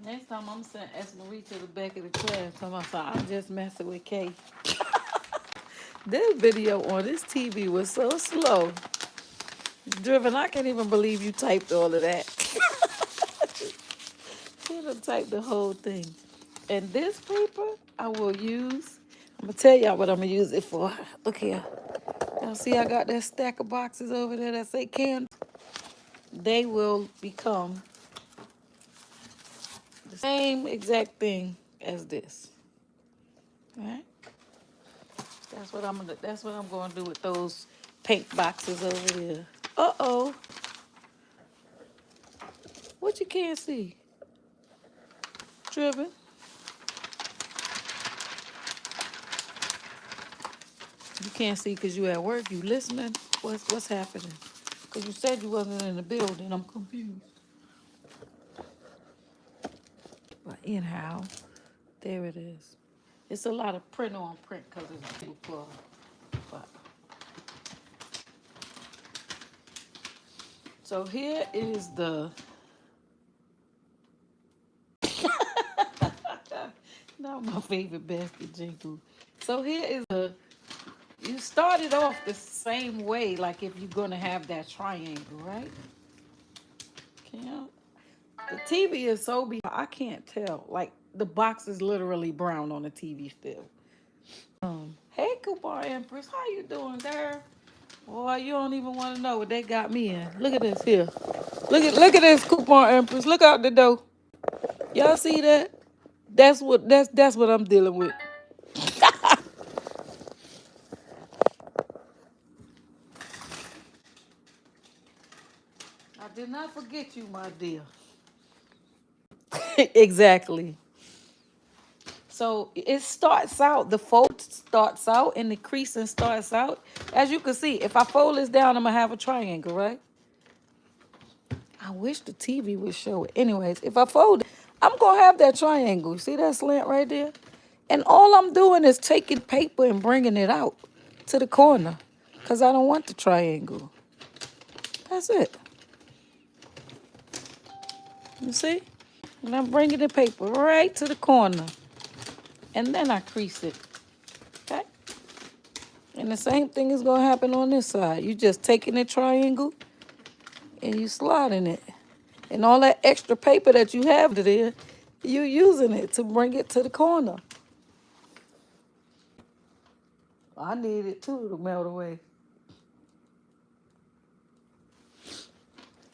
Next time I'm sending S. Marie to the back of the class. I'm just messing with Kay. This video on this TV was so slow. Driven, I can't even believe you typed all of that. You done typed the whole thing. And this paper I will use. I'm gonna tell y'all what I'm gonna use it for. Look here. Y'all see I got that stack of boxes over there that say cans? They will become the same exact thing as this. All right? That's what I'm gonna do with those paint boxes over there. Uh-oh. What you can't see? Driven. You can't see because you at work. You listening? What's happening? Because you said you wasn't in the building. I'm confused. But anyhow, there it is. It's a lot of print on print because it's too full. But so here is the not my favorite basket jingle. So here is you started off the same way, like if you're gonna have that triangle, right? Can the TV is so big, I can't tell. Like the box is literally brown on the TV still. Hey Coupon Empress, how you doing, girl? Boy, you don't even want to know what they got me in. Look at this here. Look at this Coupon Empress. Look out the door. Y'all see that? That's what I'm dealing with. I did not forget you, my dear. Exactly. So it starts out, the fold starts out and the creasing starts out. As you can see, if I fold this down, I'm gonna have a triangle, right? I wish the TV would show it. Anyways, if I fold it, I'm gonna have that triangle. See that slant right there? And all I'm doing is taking paper and bringing it out to the corner because I don't want the triangle. That's it. You see? And I'm bringing the paper right to the corner. And then I crease it. Okay? And the same thing is going to happen on this side. You just taking the triangle and you sliding it. And all that extra paper that you have there, you using it to bring it to the corner. I need it too to melt away.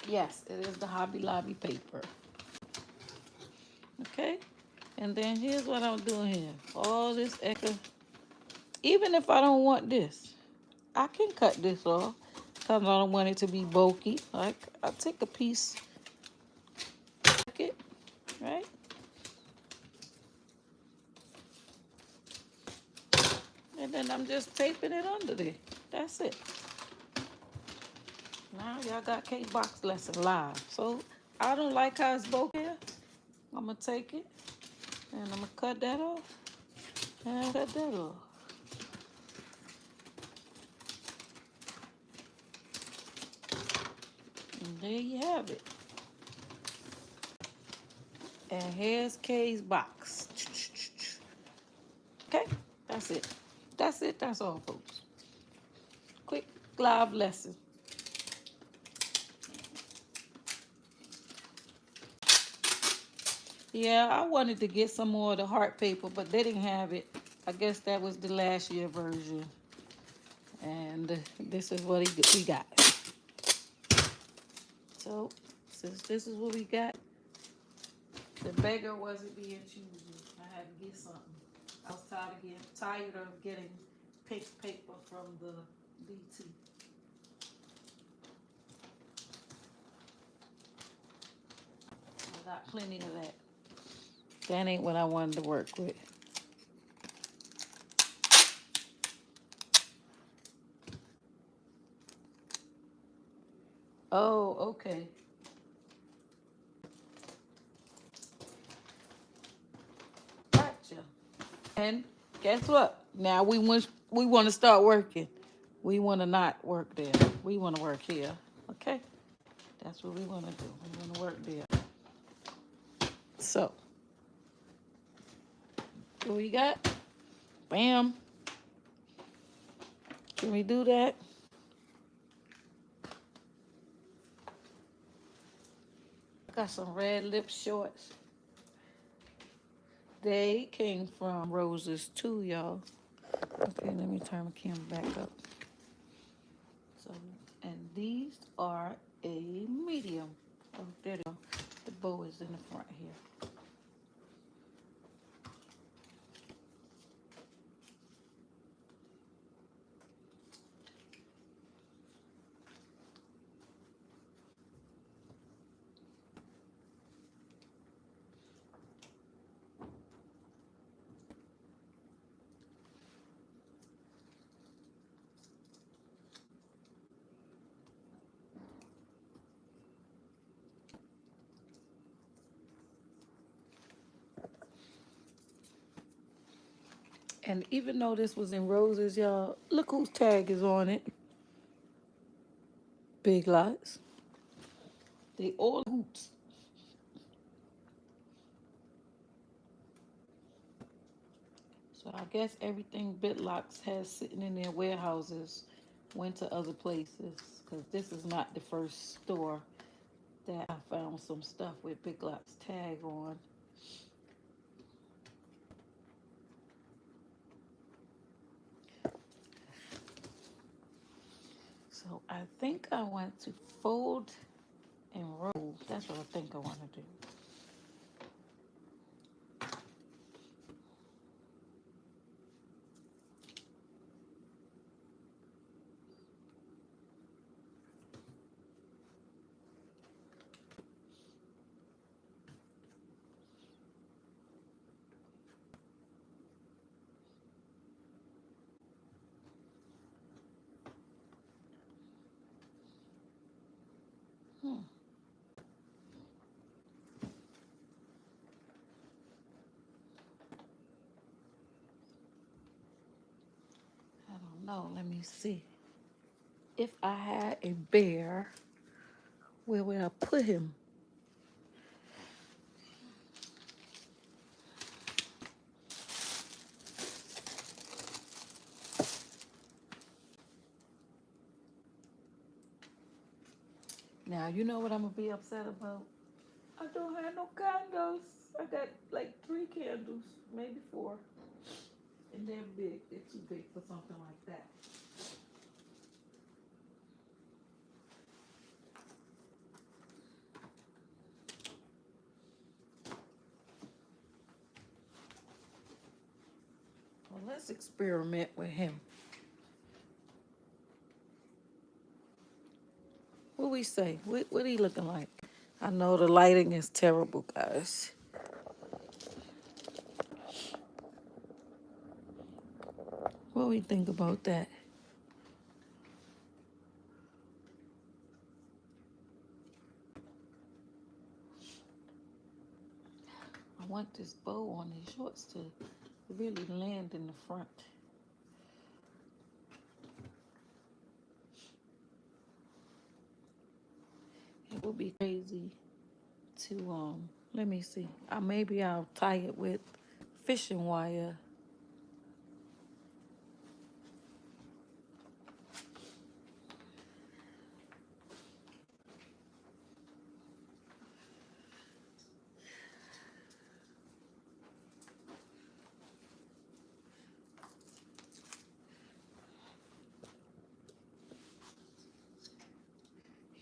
Yes, it is the Hobby Lobby paper. Okay? And then here's what I'm doing here. All this extra. Even if I don't want this, I can cut this off because I don't want it to be bulky. Like, I take a piece, right? And then I'm just taping it under there. That's it. Now y'all got K-Box lesson live. So I don't like how it's broke here. I'm gonna take it and I'm gonna cut that off and cut that off. And there you have it. And here's Kay's box. Okay, that's it. That's it. That's all, folks. Quick live lesson. Yeah, I wanted to get some more of the heart paper, but they didn't have it. I guess that was the last year version. And this is what we got. So, since this is what we got, the beggar wasn't being choosy. I had to get something. I was tired of getting pink paper from the BT. I got plenty of that. That ain't what I wanted to work with. Oh, okay. Gotcha. And guess what? Now we want to start working. We want to not work there. We want to work here. Okay? That's what we want to do. We want to work there. So, what we got? Bam. Can we do that? Got some red lip shorts. They came from Roses too, y'all. Okay, let me turn my camera back up. So, and these are a medium. Oh, there they go. The bow is in the front here. And even though this was in Roses, y'all, look whose tag is on it. Big Lots. They all hoops. So I guess everything Bitlocks has sitting in their warehouses went to other places, because this is not the first store that I found some stuff with Big Lots tag on. So I think I want to fold and roll. That's what I think I want to do. I don't know. Let me see. If I had a bear, where would I put him? Now, you know what I'm going to be upset about? I don't have no candles. I got like 3 candles, maybe 4. And they're big. They're too big for something like that. Well, let's experiment with him. What we say? What he looking like? I know the lighting is terrible, guys. What we think about that? want this bow on these shorts to really land in the front. It would be crazy to let me see. Maybe I'll tie it with fishing wire.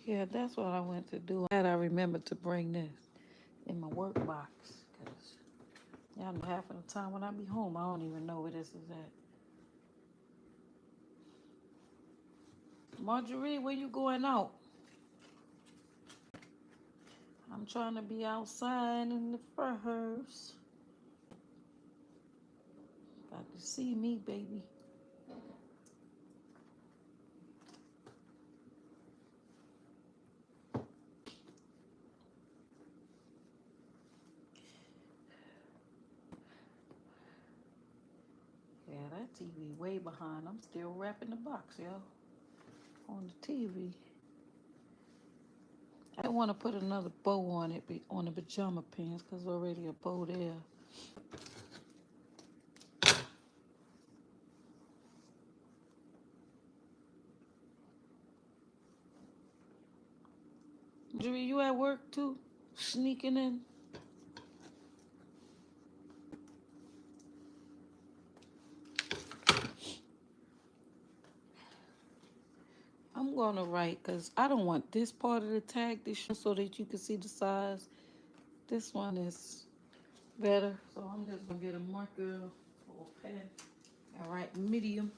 Yeah, that's what I went to do. I remembered to bring this in my work box. Cause y'all know half of the time when I be home, I don't even know where this is at. Marjorie, where you going out? I'm trying to be outside in the furs. Got to see me, baby. Yeah, that TV way behind. I'm still wrapping the box, yo, on the TV. I don't want to put another bow on it, on the pajama pants, because already a bow there. Jury, you at work too? Sneaking in? I'm going to write, because I don't want this part of the tag so that you can see the size. This one is better, so I'm just going to get a marker or a pen and write medium.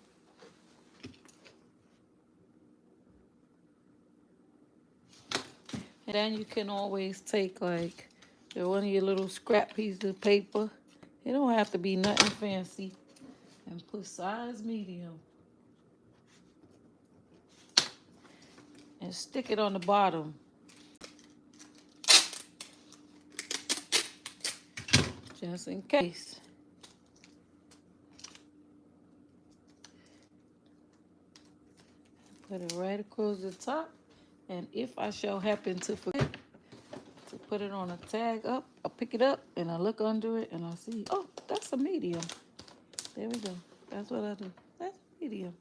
And then you can always take like one of your little scrap pieces of paper. It don't have to be nothing fancy. And put size medium. And stick it on the bottom. Just in case. Put it right across the top. And if I shall happen to forget to put it on a tag up, I'll pick it up and I look under it and I see, oh, that's a medium. There we go. That's what I do. That's medium.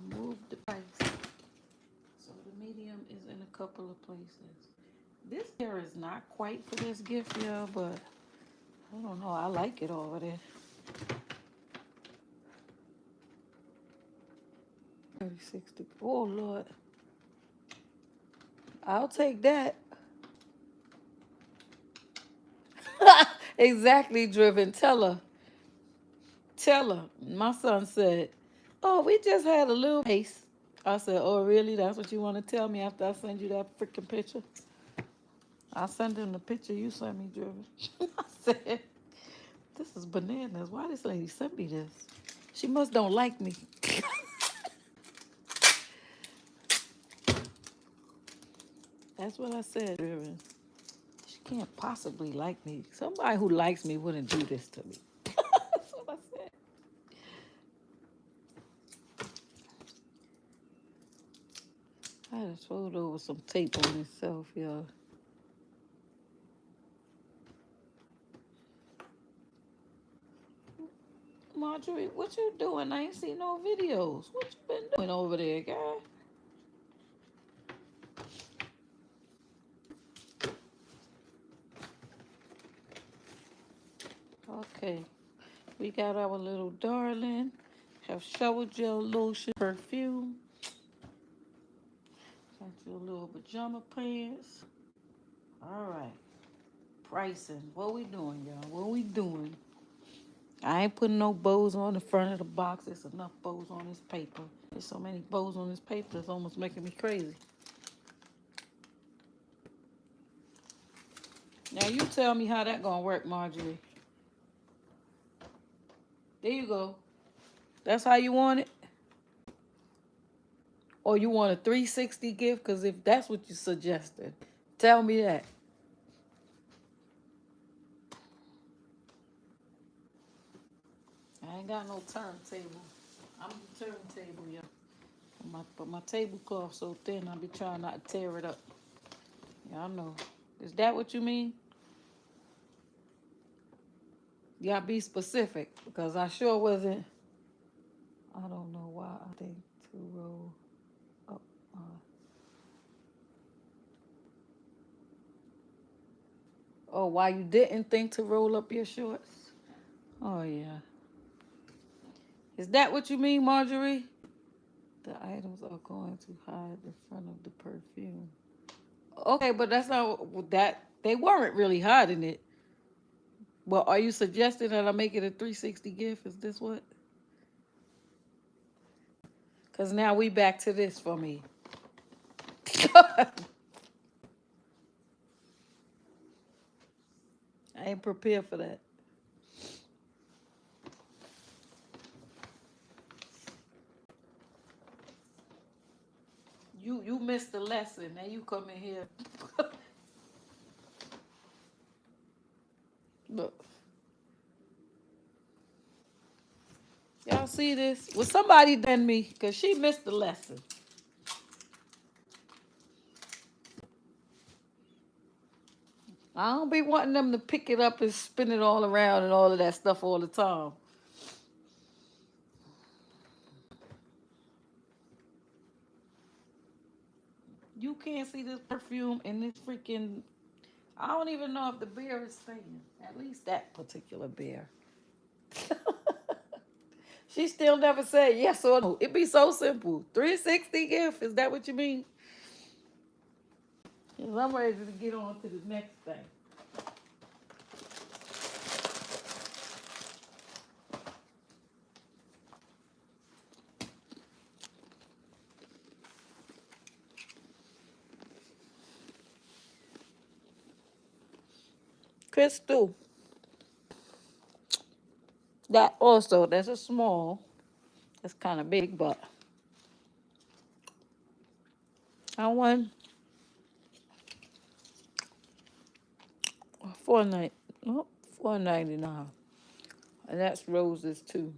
Remove the price. So the medium is in a couple of places. This here is not quite for this gift, y'all, but I don't know. I like it over there. 30-60. Oh, Lord. I'll take that. Exactly, Driven. Tell her. Tell her. My son said, oh, we just had a little pace. I said, oh, really? That's what you want to tell me after I send you that freaking picture? I send him the picture you sent me, Driven. I said, this is bananas. Why this lady sent me this? She must don't like me. That's what I said, Driven. She can't possibly like me. Somebody who likes me wouldn't do this to me. That's what I said. I just fold over some tape on itself, y'all. Marjorie, what you doing? I ain't seen no videos. What you been doing over there, girl? Okay. We got our little darling. Have shower gel, lotion, perfume. Got your little pajama pants. All right. Pricing. What we doing, y'all? What we doing? I ain't putting no bows on the front of the box. There's enough bows on this paper. There's so many bows on this paper, it's almost making me crazy. Now you tell me how that gonna work, Marjorie. There you go. That's how you want it? Or you want a 360 gift? Because if that's what you suggested, Tell me that. I ain't got no turntable. I'm the turntable, yeah. But my tablecloth so thin, I be trying not to tear it up. Yeah, I know. Is that what you mean? You gotta be specific because I sure wasn't. I don't know why I think to roll up. Uh, oh, why you didn't think to roll up your shorts? Oh yeah. Is that what you mean, Marjorie? The items are going to hide the front of the perfume. Okay, but that's not that they weren't really hiding it. Well, are you suggesting that I make it a 360 gift? Is this what? Because now we back to this for me. I ain't prepared for that. You missed the lesson. Now you come in here. Look, y'all see this? Well, somebody done me because she missed the lesson. I don't be wanting them to pick it up and spin it all around and all of that stuff all the time. You can't see this perfume in this freaking. I don't even know if the bear is staying. At least that particular bear. She still never said yes or no. It be so simple. 360 gift. Is that what you mean? 'Cause I'm ready to get on to the next thing. Crystal. That also, that's a small. That's kind of big, but I won 490. Oh, 4.99, and that's roses too.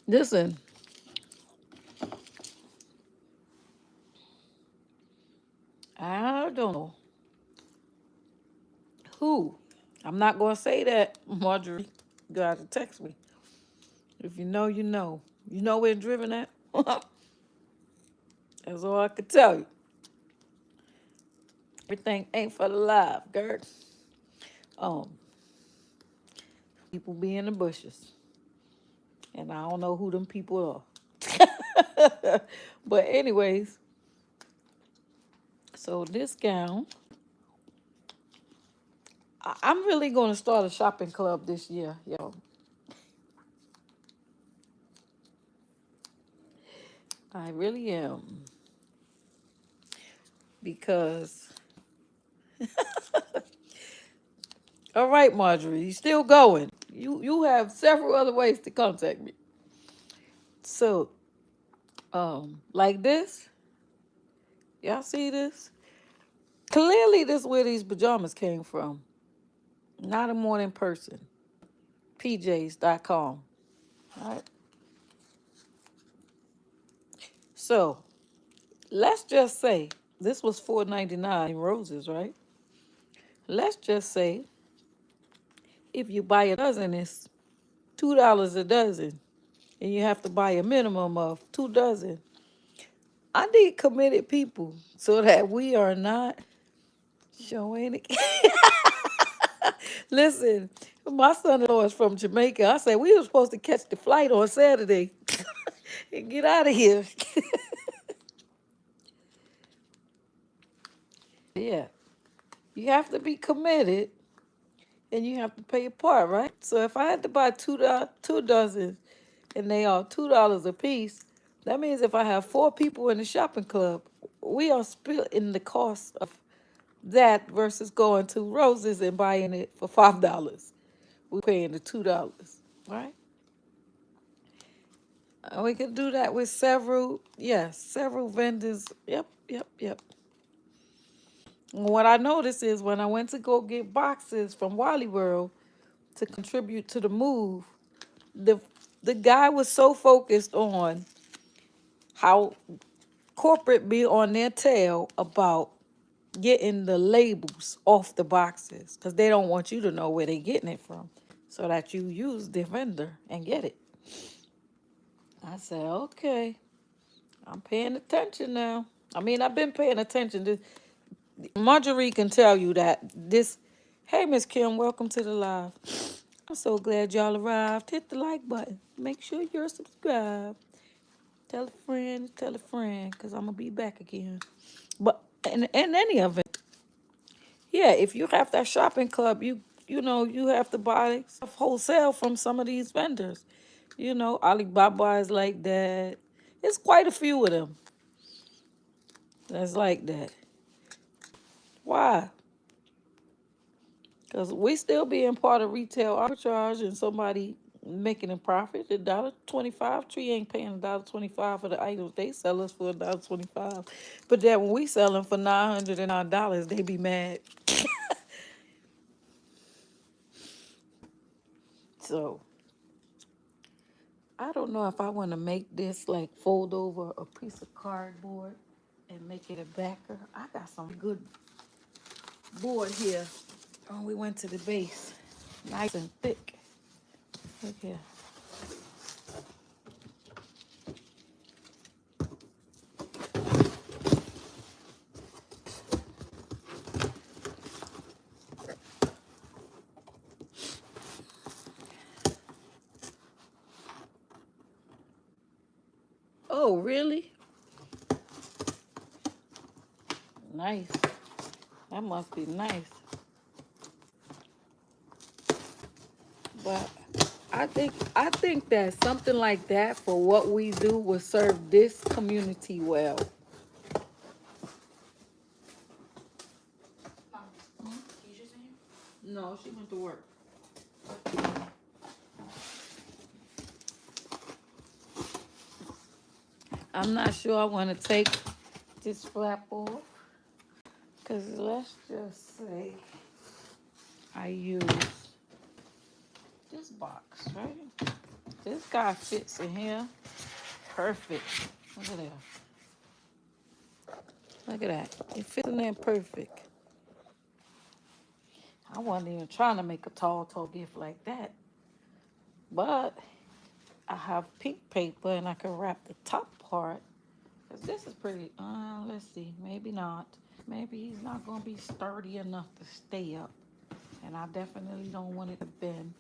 Listen, I don't know who. I'm not gonna say that, Marjorie. You gotta text me. If you know, you know. You know where driven at? That's all I could tell you. Everything ain't for the live, Gert. Um, people be in the bushes, and I don't know who them people are. But anyways, so this gown, I'm really gonna start a shopping club this year, yo. I really am because. All right, Marjorie, you still going? You have several other ways to contact me. So, like this, y'all see this? Clearly, this is where these pajamas came from. Not a morning person. PJs.com. All right. So let's just say this was $4.99 in roses, right? Let's just say if you buy a dozen, it's $2 a dozen, and you have to buy a minimum of 2 dozen. I need committed people so that we are not showing it. Listen, my son-in-law is from Jamaica. I said we were supposed to catch the flight on Saturday and get out of here. Yeah, you have to be committed and you have to pay your part, right? So if I had to buy 2 dozen and they are $2 a piece, that means if I have 4 people in the shopping club, we are splitting the cost of that versus going to Roses and buying it for $5. We're paying the $2, right? We could do that with several, yes, several vendors. Yep, yep, yep. What I noticed is when I went to go get boxes from Wally World to contribute to the move, the the guy was so focused on how corporate be on their tail about getting the labels off the boxes because they don't want you to know where they're getting it from so that you use the vendor and get it. I said, okay, I'm paying attention now. I mean, I've been paying attention. Marjorie can tell you that this. Hey, Miss Kim, welcome to the live. I'm so glad y'all arrived. Hit the like button. Make sure you're subscribed. Tell a friend, because I'm going to be back again. But in any event, yeah, if you have that shopping club, you know, you have to buy stuff wholesale from some of these vendors. You know, Alibaba is like that. It's quite a few of them that's like that. Why? Because we still being part of retail arbitrage and somebody making a profit. $1.25. Tree ain't paying $1.25 for the items they sell us for $1.25. But then when we sell them for $909, they be mad. So I don't know if I want to make this like fold over a piece of cardboard and make it a backer. I got some good board here. Oh, we went to the base. Nice and thick. Look here. Oh, really? Nice. That must be nice. But I think that something like that for what we do will serve this community well. No, she went to work. I'm not sure I want to take this flap off. Because let's just say I use this box, right? This guy fits in here perfect. Look at that. Look at that. It fits in there perfect. I wasn't even trying to make a tall gift like that. But I have pink paper and I can wrap the top part. Because this is pretty, let's see, maybe not. Maybe he's not going to be sturdy enough to stay up. And I definitely don't want it to bend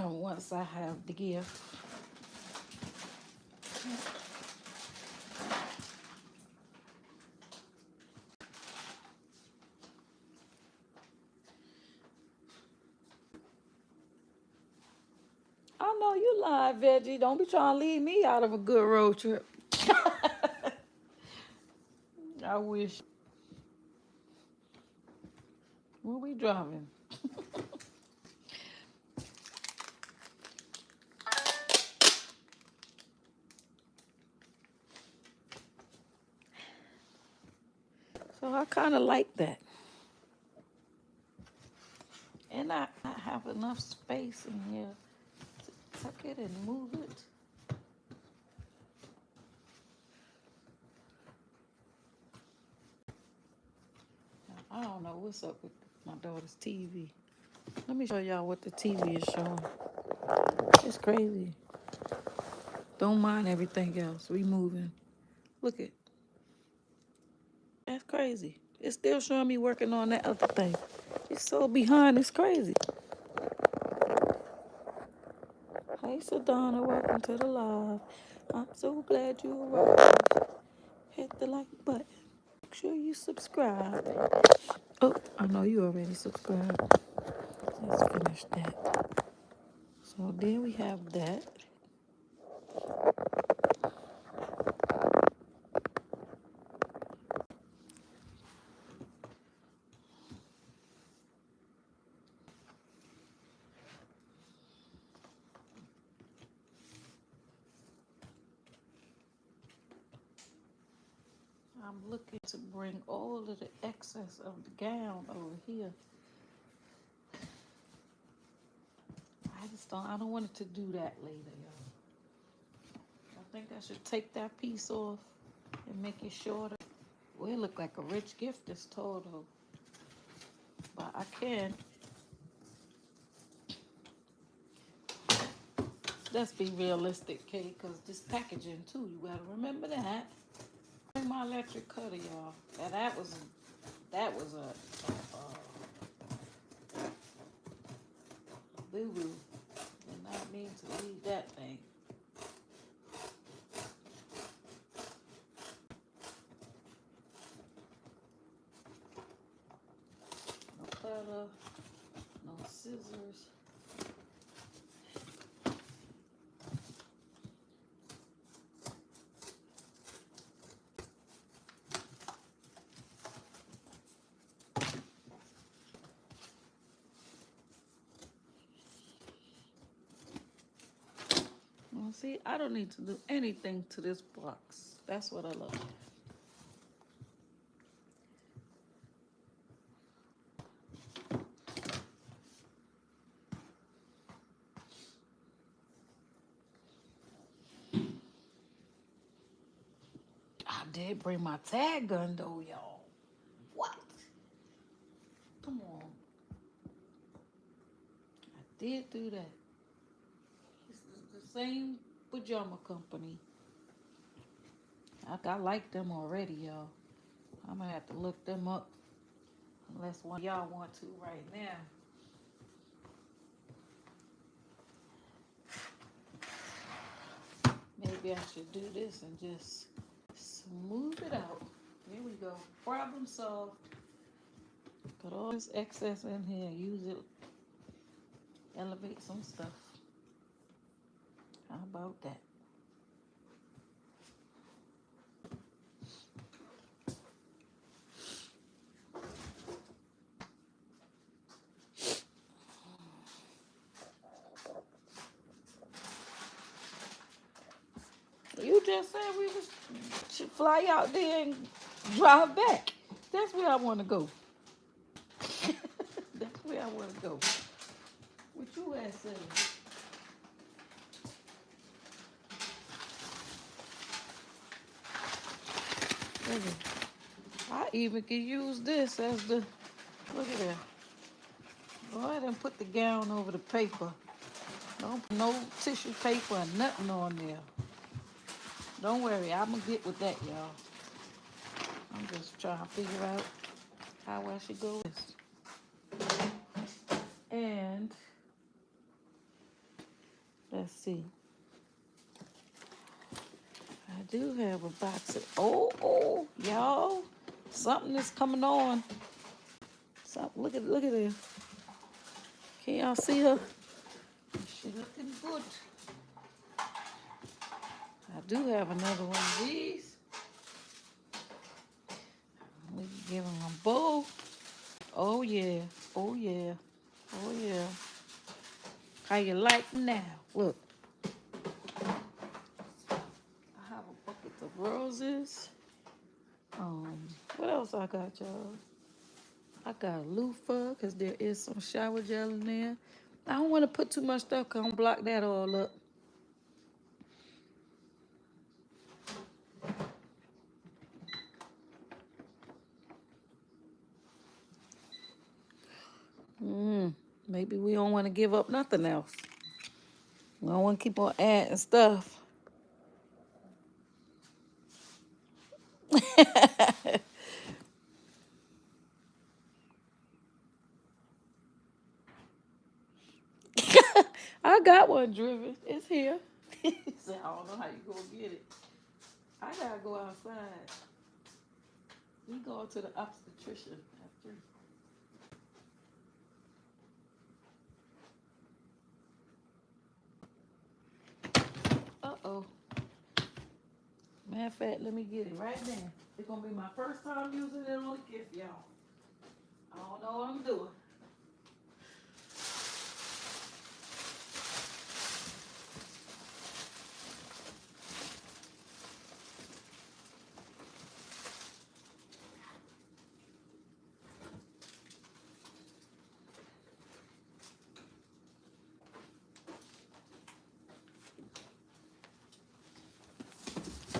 once I have the gift. I know you lying, Veggie. Don't be trying to leave me out of a good road trip. I wish. Where we driving? So I kind of like that. And I have enough space in here to tuck it and move it. I don't know what's up with my daughter's TV. Let me show y'all what the TV is showing. It's crazy. Don't mind everything else. We moving. Look at. That's crazy. It's still showing me working on that other thing. It's so behind. It's crazy. Hey, Sedona, welcome to the live. I'm so glad you arrived. Hit the like button. Make sure you subscribe. Oh, I know you already subscribed. Let's finish that. So then we have that. I'm looking to bring all of the excess of the gown over here. I don't want it to do that later, y'all. I think I should take that piece off and make it shorter. Well, it look like a rich gift this tall though. But I can. Let's be realistic, Kay, because this packaging too, you gotta remember that. Bring my electric cutter, y'all. Now that was a boo-boo. Did not mean to leave that thing. No cutter, no scissors. Well, see, I don't need to do anything to this box. That's what I love. I did bring my tag gun though, y'all. What? Come on. I did do that. This is the same pajama company. I like them already, y'all. I'm gonna have to look them up unless one of y'all want to right now. Maybe I should do this and just smooth it out. There we go. Problem solved. Put all this excess in here. Use it. Elevate some stuff. How about that? You just said we should fly out there and drive back. That's where I want to go. That's where I want to go. What you ass saying? I even can use this as the, look at that. Go ahead and put the gown over the paper. Don't put no tissue paper or nothing on there. Don't worry, I'm gonna get with that, y'all. I'm just trying to figure out how I should go with this. And let's see. I do have a box of, y'all, something is coming on. Something, look at her. Can y'all see her? She looking good. I do have another one of these. We can give them a bowl. Oh yeah, oh yeah, oh yeah. How you like now? Look. I have a bucket of roses. What else I got, y'all? I got a loofah because there is some shower gel in there. I don't want to put too much stuff because I'm block that all up. Maybe we don't want to give up nothing else. We don't want to keep on adding stuff. I got one driven. It's here. He said, I don't know how you gonna get it. I gotta go outside. We go to the obstetrician at 3. Uh-oh. Matter of fact, let me get it right now. It's gonna be my first time using it on a gift, y'all. I don't know what I'm doing.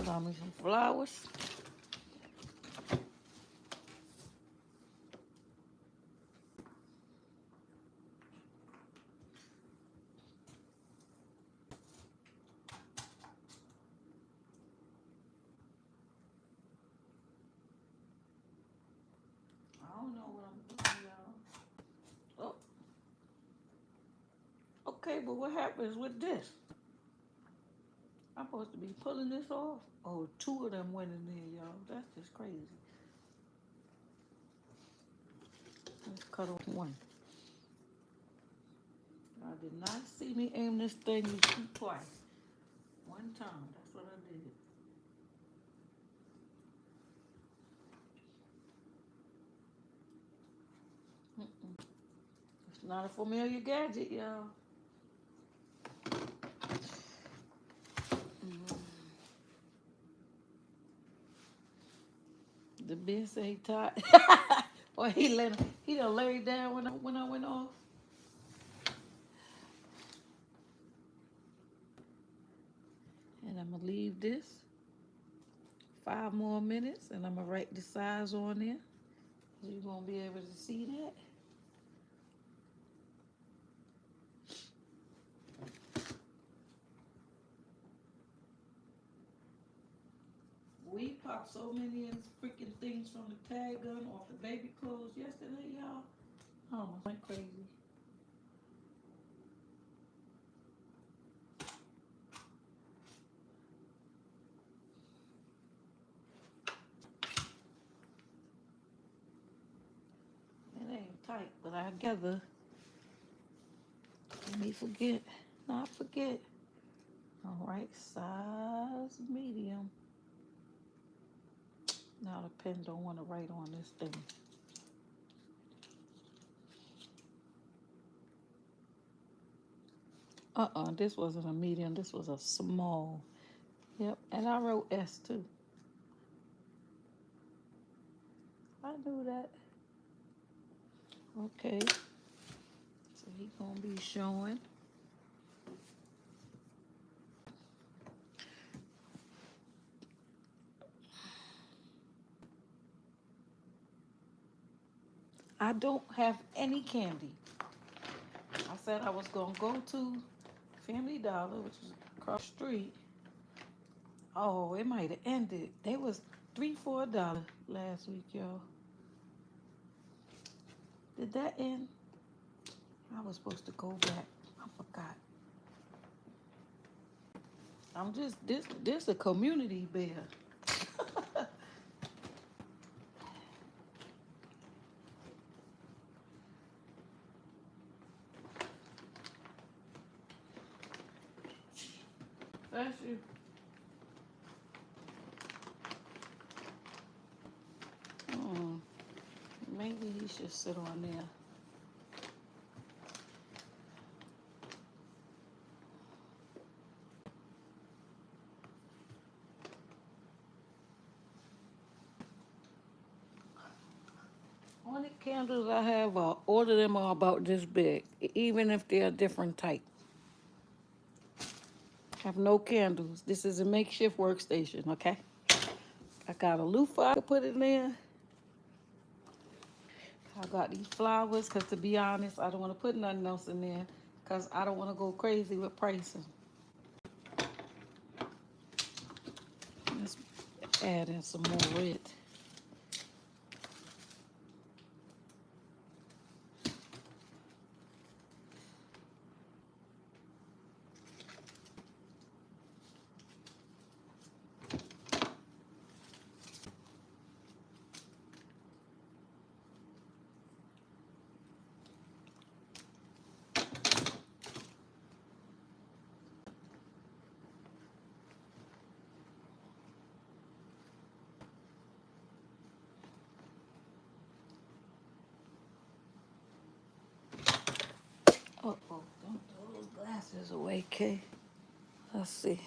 Got me some flowers. I don't know what I'm doing, y'all. Oh, okay, but what happens with this? I'm supposed to be pulling this off? Oh, two of them went in there, y'all. That's just crazy. Let's cut off one. I did not see me aim this thing and shoot twice. One time, that's what I did. It's not a familiar gadget, y'all. The bitch say he tired. Or he done laid down when I went off. And I'm gonna leave this 5 more minutes and I'm gonna write the size on there. So you're gonna be able to see that. We popped so many of these freaking things from the tag gun off the baby clothes yesterday, y'all. I almost went crazy. It ain't tight, but I gather. Let me forget. Not forget. All right, size medium. Now the pen don't want to write on this thing. This wasn't a medium. This was a small. Yep, and I wrote S too. I knew that. Okay, so he gonna be showing. I don't have any candy. I said I was gonna go to Family Dollar, which is across the street. Oh, it might have ended. They was $3-4 last week, y'all. Did that end? I was supposed to go back. I forgot. I'm just this a community bear. That's you. Maybe he should sit on there. Only candles I have, all of them are about this big, even if they're a different type. Have no candles. This is a makeshift workstation, okay? I got a loofah I could put in there. I got these flowers, because to be honest, I don't want to put nothing else in there, because I don't want to go crazy with pricing. Let's add in some more red. Uh-oh, don't throw those glasses away, Kay. Let's see.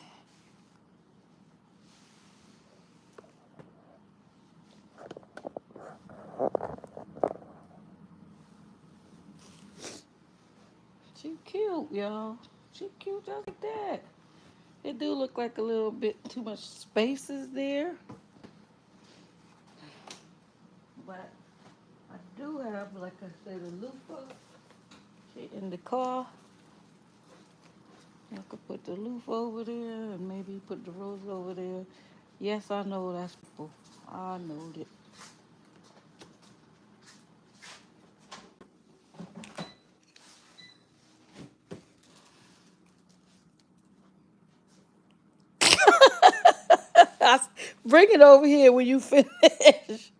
She cute, y'all. She cute just like that. It do look like a little bit too much space is there, but I do have, like I said, a loofah in the car. I could put the loofah over there and maybe put the rose over there. Yes, I know that's people. I know that. Bring it over here when you finish.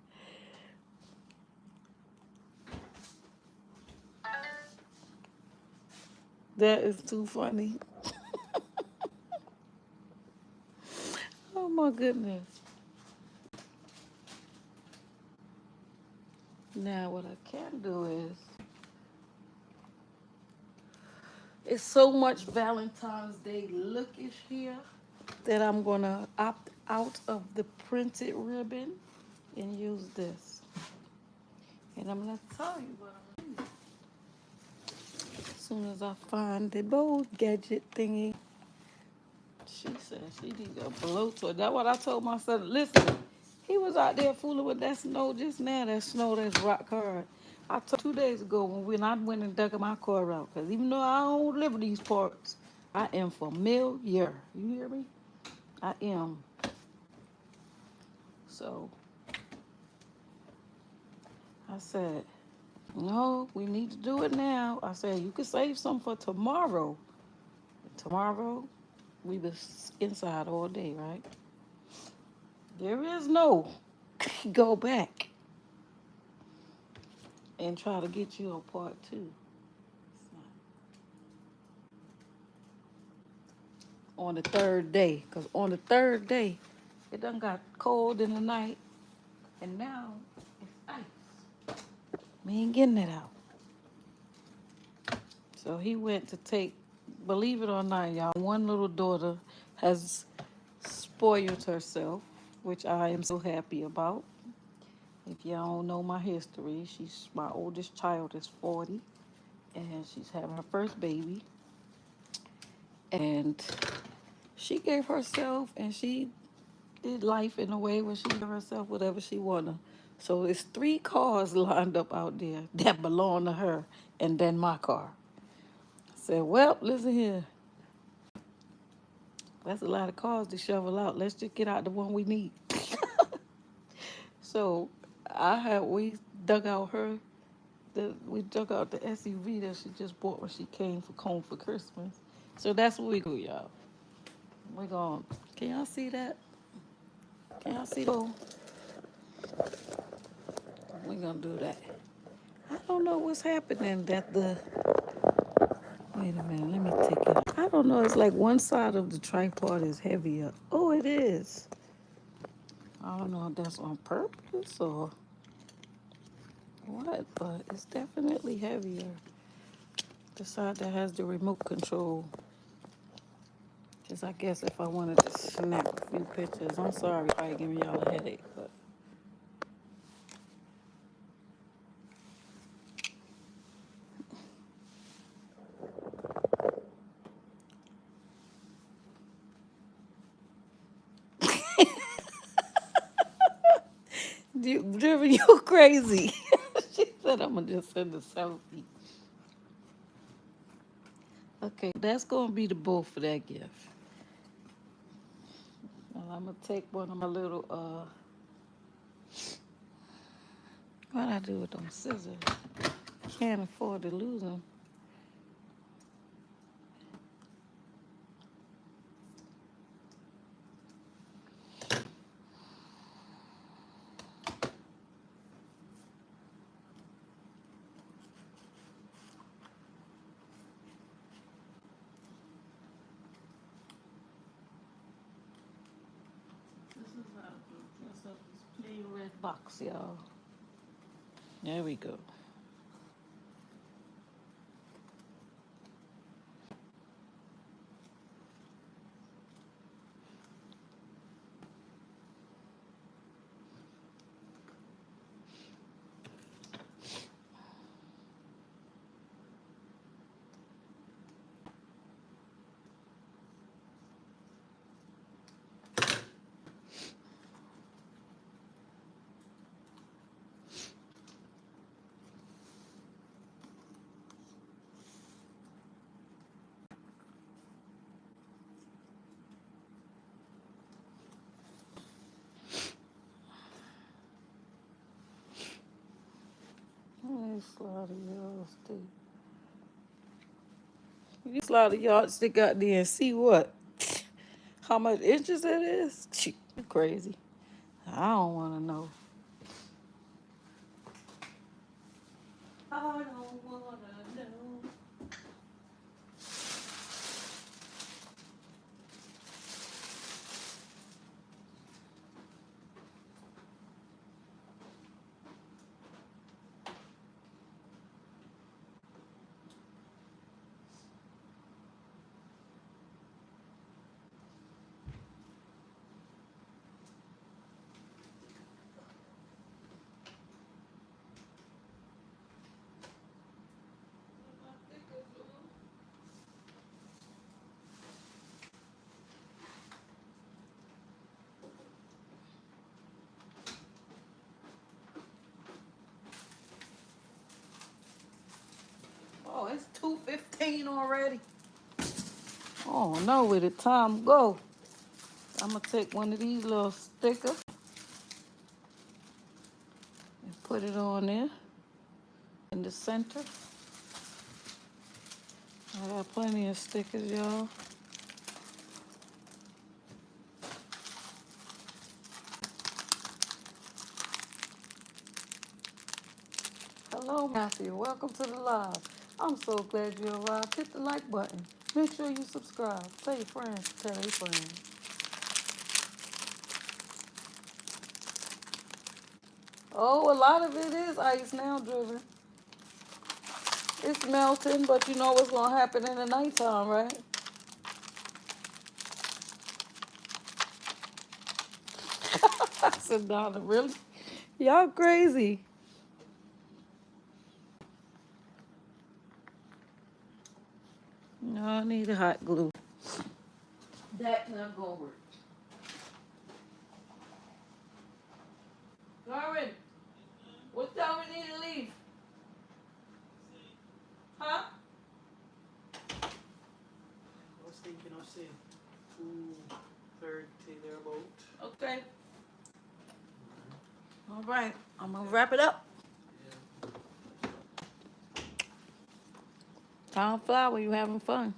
That is too funny. Oh my goodness. Now what I can do is, it's so much Valentine's Day lookish here that I'm gonna opt out of the printed ribbon and use this. And I'm gonna tell you what I'm gonna do. As soon as I find the bold gadget thingy. She said she need a blowtorch. That's what I told my son. Listen, he was out there fooling with that snow just now. That snow that's rock hard. I told 2 days ago when I went and dug my car out. Because even though I don't live in these parts, I am familiar. You hear me? I am. So I said, no, we need to do it now. I said, you can save some for tomorrow. Tomorrow, we was inside all day, right? There is no go back and try to get you a part two. On the third day, because on the third day, it done got cold in the night, and now it's ice. We ain't getting it out. So he went to take, believe it or not, y'all, one little daughter has spoiled herself, which I am so happy about. If y'all don't know my history, my oldest child is 40, and she's having her first baby. And she gave herself, and she did life in a way where she gave herself whatever she wanted. So it's 3 cars lined up out there that belong to her, and then my car. I said, well, listen here. That's a lot of cars to shovel out. Let's just get out the one we need. So we dug out we dug out the SUV that she just bought when she came home for Christmas. So that's what we do, y'all. We're going, can y'all see that? Can y'all see that? We're gonna do that. I don't know what's happening wait a minute, let me take it. I don't know, it's like one side of the tripod is heavier. Oh, it is. I don't know if that's on purpose or what, but it's definitely heavier. The side that has the remote control. Just I guess if I wanted to snap a few pictures. I'm sorry if I giving y'all a headache, but Driven, you crazy. She said I'm gonna just send a selfie. Okay, that's gonna be the bowl for that gift. And I'm gonna take one of my little what I do with them scissors? Can't afford to lose them. This is how to dress up this plain red box, y'all. There we go. slaughter yardstick. You slaughter yardstick out there and see what? How much inches it is? You crazy. I don't want to know. I don't want to know. Oh, it's 2:15 already. Oh no, where the time go? I'm gonna take one of these little stickers and put it on there in the center. I got plenty of stickers, y'all. Hello, Matthew. Welcome to the live. I'm so glad you arrived. Hit the like button. Make sure you subscribe. Tell your friends. Tell your friends. Oh, a lot of it is ice now, Driven. It's melting, but you know what's gonna happen in the nighttime, right? I said, Donna, really? Y'all crazy. No, I need a hot glue. That's not gonna work. Darwin, what time we need to leave? Huh? I was thinking of saying 2:30 thereabout. Okay. All right. I'm gonna wrap it up. Yeah. Time fly when you having fun.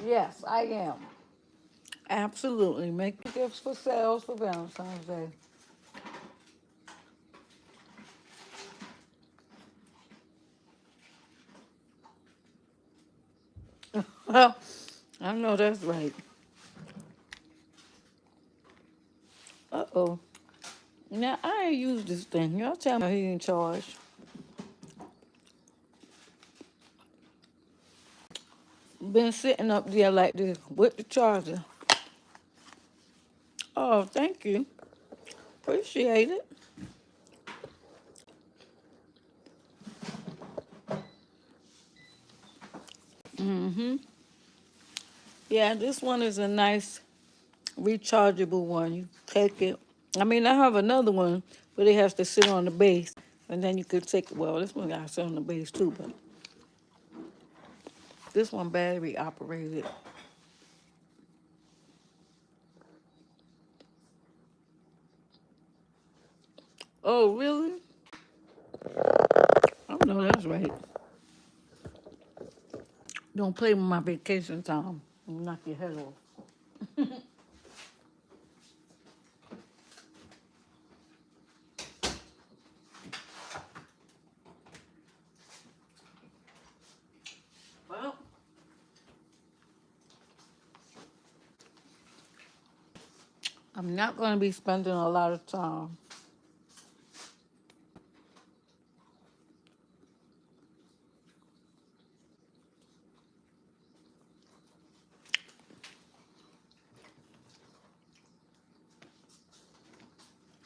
Yes, I am. Absolutely. Make gifts for sales for Valentine's Day. Well, I know that's right. Uh-oh. Now, I ain't used this thing. Y'all tell me he in charge. Been sitting up there like this with the charger. Oh, thank you. Appreciate it. Mm-hmm. Yeah, this one is a nice rechargeable one. You take it. I mean, I have another one, but it has to sit on the base. And then you could take it. Well, this one got to sit on the base too, but this one battery operated. Oh, really? I know that's right. Don't play with my vacation time. I'll knock your head off. Well, I'm not going to be spending a lot of time.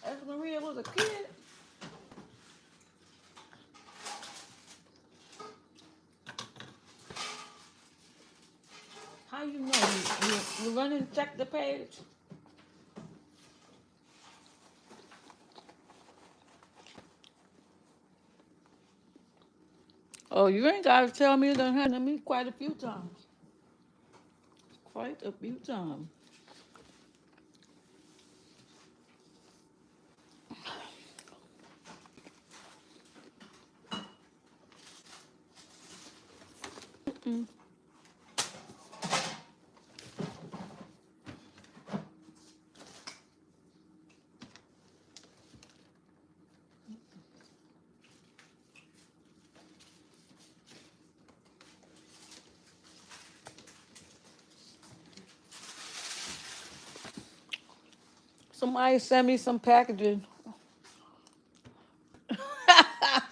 As Maria was a kid, how you know? You run and check the page? Oh, you ain't gotta tell me. It done happened to me quite a few times. Quite a few times. Mm. Somebody sent me some packaging.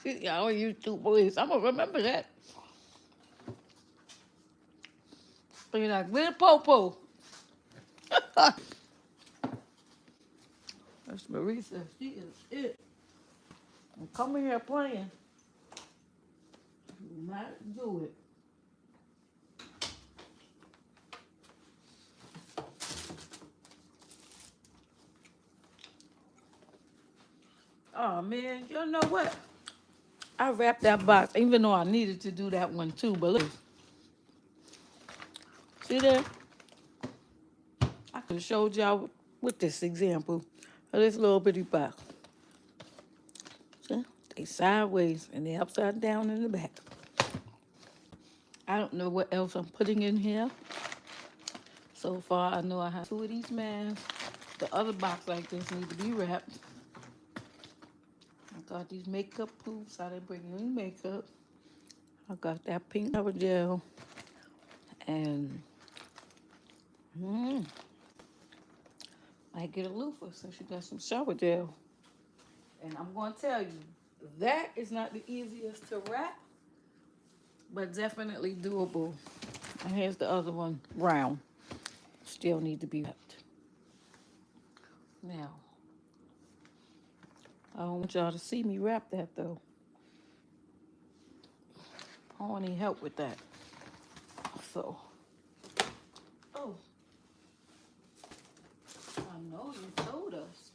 Yeah, I don't use two boys. I'm gonna remember that. Be like, where the popo? That's Marisa. She is it. And coming here playing. Do not do it. Oh man, you know what? I wrapped that box, even though I needed to do that one too. But look, see there? I could have showed y'all with this example of this little bitty box. See? They sideways and they upside down in the back. I don't know what else I'm putting in here. So far, I know I have two of these masks. The other box like this need to be wrapped. I got these makeup poops. I didn't bring any makeup. I got that pink shower gel. And I get a loofah so she got some shower gel. And I'm going to tell you, that is not the easiest to wrap, but definitely doable. And here's the other one, round. Still need to be wrapped. Now, I don't want y'all to see me wrap that though. I don't need help with that. So, oh, I know you told us.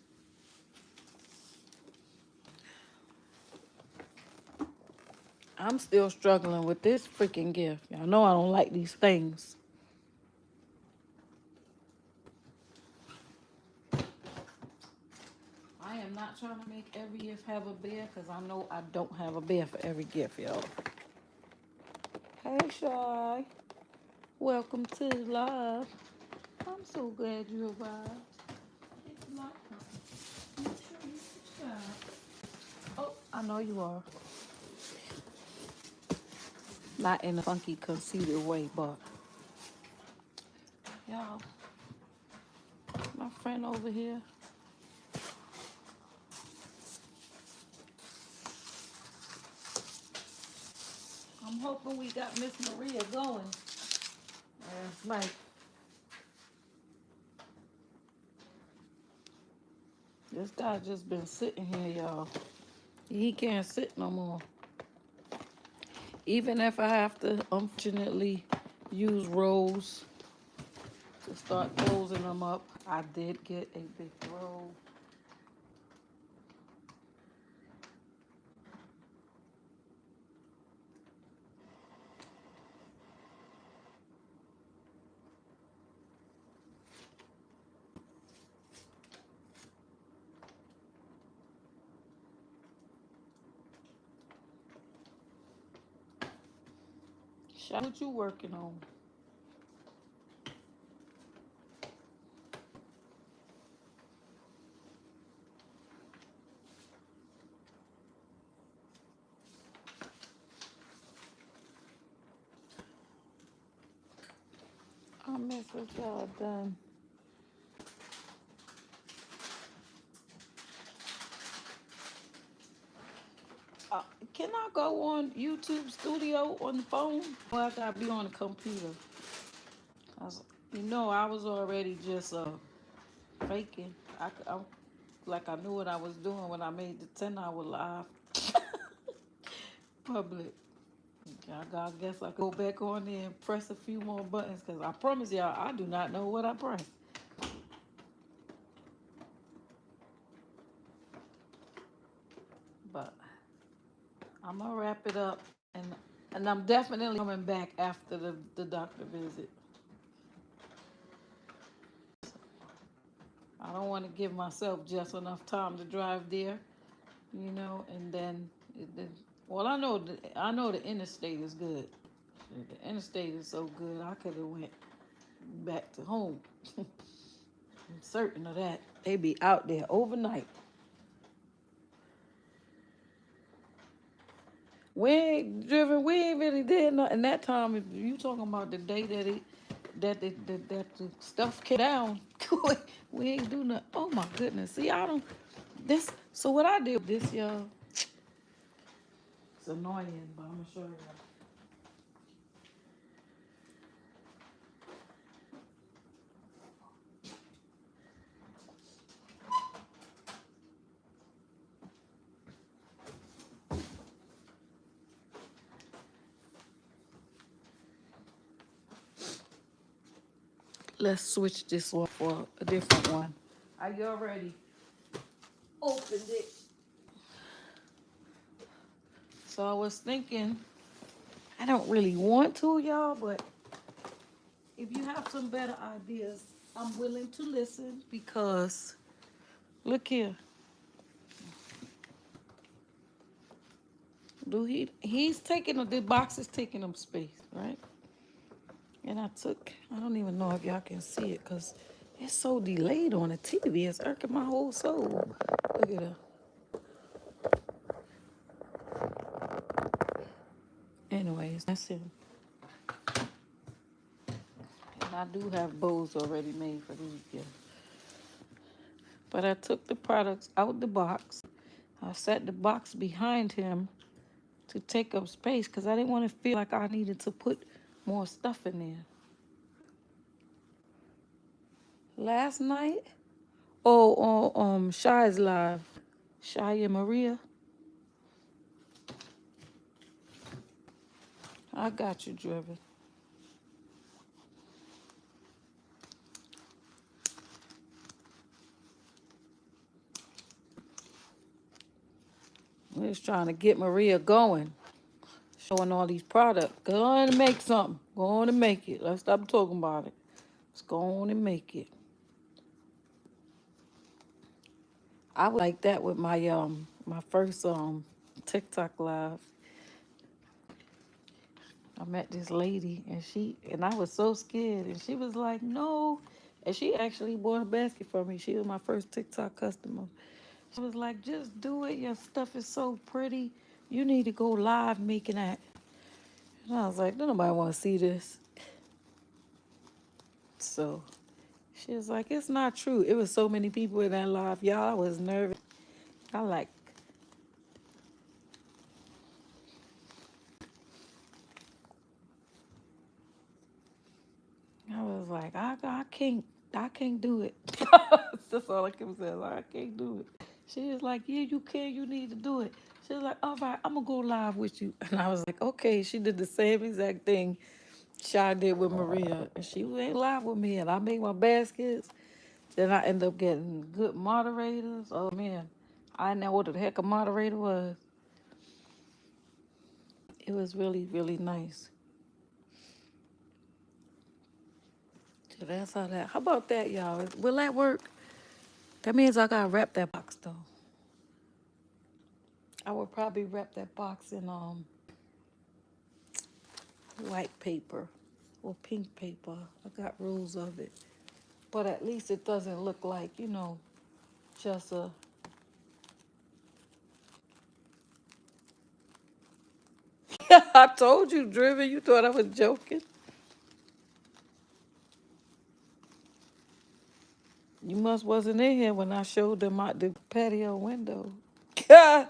I'm still struggling with this freaking gift. Y'all know I don't like these things. I am not trying to make every gift have a bear because I know I don't have a bear for every gift, y'all. Hey, Shy. Welcome to the live. I'm so glad you arrived. It's my turn. Make sure you subscribe. Oh, I know you are. Not in a funky, conceited way, but y'all, my friend over here. I'm hoping we got Miss Maria going. It's like this guy just been sitting here, y'all. He can't sit no more. Even if I have to, unfortunately, use rolls to start closing them up, I did get a big roll. Shout what you working on. I miss what y'all done. Uh, can I go on YouTube Studio on the phone? Or I gotta be on the computer? I was, I was already just faking. Like I knew what I was doing when I made the 10-hour live public. I guess I could go back on there and press a few more buttons because I promise y'all I do not know what I pressed. But I'm gonna wrap it up and And I'm definitely coming back after the doctor visit. I don't want to give myself just enough time to drive there, and then, well, I know the interstate is good. The interstate is so good, I could have went back to home. I'm certain of that. They be out there overnight. We ain't really did nothing that time. If you talking about the day that the stuff came down, we ain't do nothing. Oh my goodness. See, I don't this so what I did this, y'all, it's annoying, but I'm gonna show you. Let's switch this one for a different one. I already opened it. So I was thinking, I don't really want to, y'all, but if you have some better ideas, I'm willing to listen because look here. He's taking the box is taking up space, right? And I don't even know if y'all can see it because it's so delayed on the TV. It's irking my whole soul. Look at that. Anyways, that's it. And I do have bows already made for these gifts. But I took the products out the box. I set the box behind him to take up space because I didn't want to feel like I needed to put more stuff in there. Last night, on Shy's live, Shy and Maria. I got you, Driven. We're just trying to get Maria going, showing all these products. Go on and make something. Go on and make it. Let's stop talking about it. Let's go on and make it. I was like that with my first TikTok live. I met this lady and I was so scared and she was like, no. And she actually bought a basket for me. She was my first TikTok customer. She was like, just do it. Your stuff is so pretty. You need to go live making that. And I was like, don't nobody want to see this. So she was like, it's not true. It was so many people in that live. Y'all, I was nervous. I like, I was like, I can't do it. That's all I kept saying. Like, I can't do it. She was like, yeah, you can. You need to do it. She was like, all right, I'm going to go live with you. And I was like, okay. She did the same exact thing Shy did with Maria. And she went live with me. And I made my baskets. Then I ended up getting good moderators. Oh, man. I didn't know what the heck a moderator was. It was really, really nice. So that's how that. How about that, y'all? Will that work? That means I gotta wrap that box though. I would probably wrap that box in white paper or pink paper. I got rolls of it. But at least it doesn't look like, just a I told you, Driven, you thought I was joking. You must wasn't in here when I showed them out the patio window. Girl,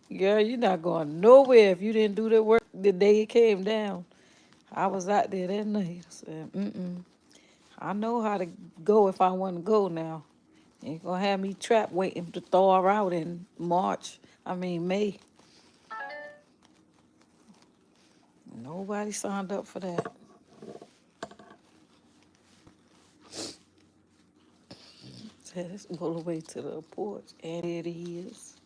you're not going nowhere if you didn't do the work the day it came down. I was out there that night. I said, I know how to go if I want to go now. Ain't gonna have me trapped waiting to thaw her out in May. Nobody signed up for that. Said, let's go all the way to the porch. And there it is.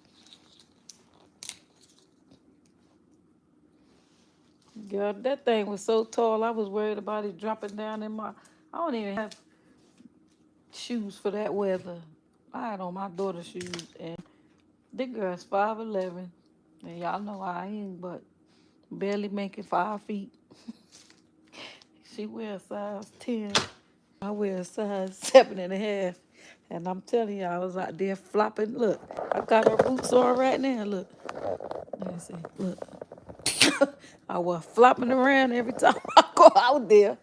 Girl, that thing was so tall. I was worried about it dropping down in my. I don't even have shoes for that weather. I had on my daughter's shoes, and the girl's 5'11", and y'all know I ain't but barely making 5 feet. She wears size 10. I wear a size 7.5. And I'm telling you, I was out there flopping. Look, I got her boots on right now. Look. Let me see. Look. I was flopping around every time I go out there.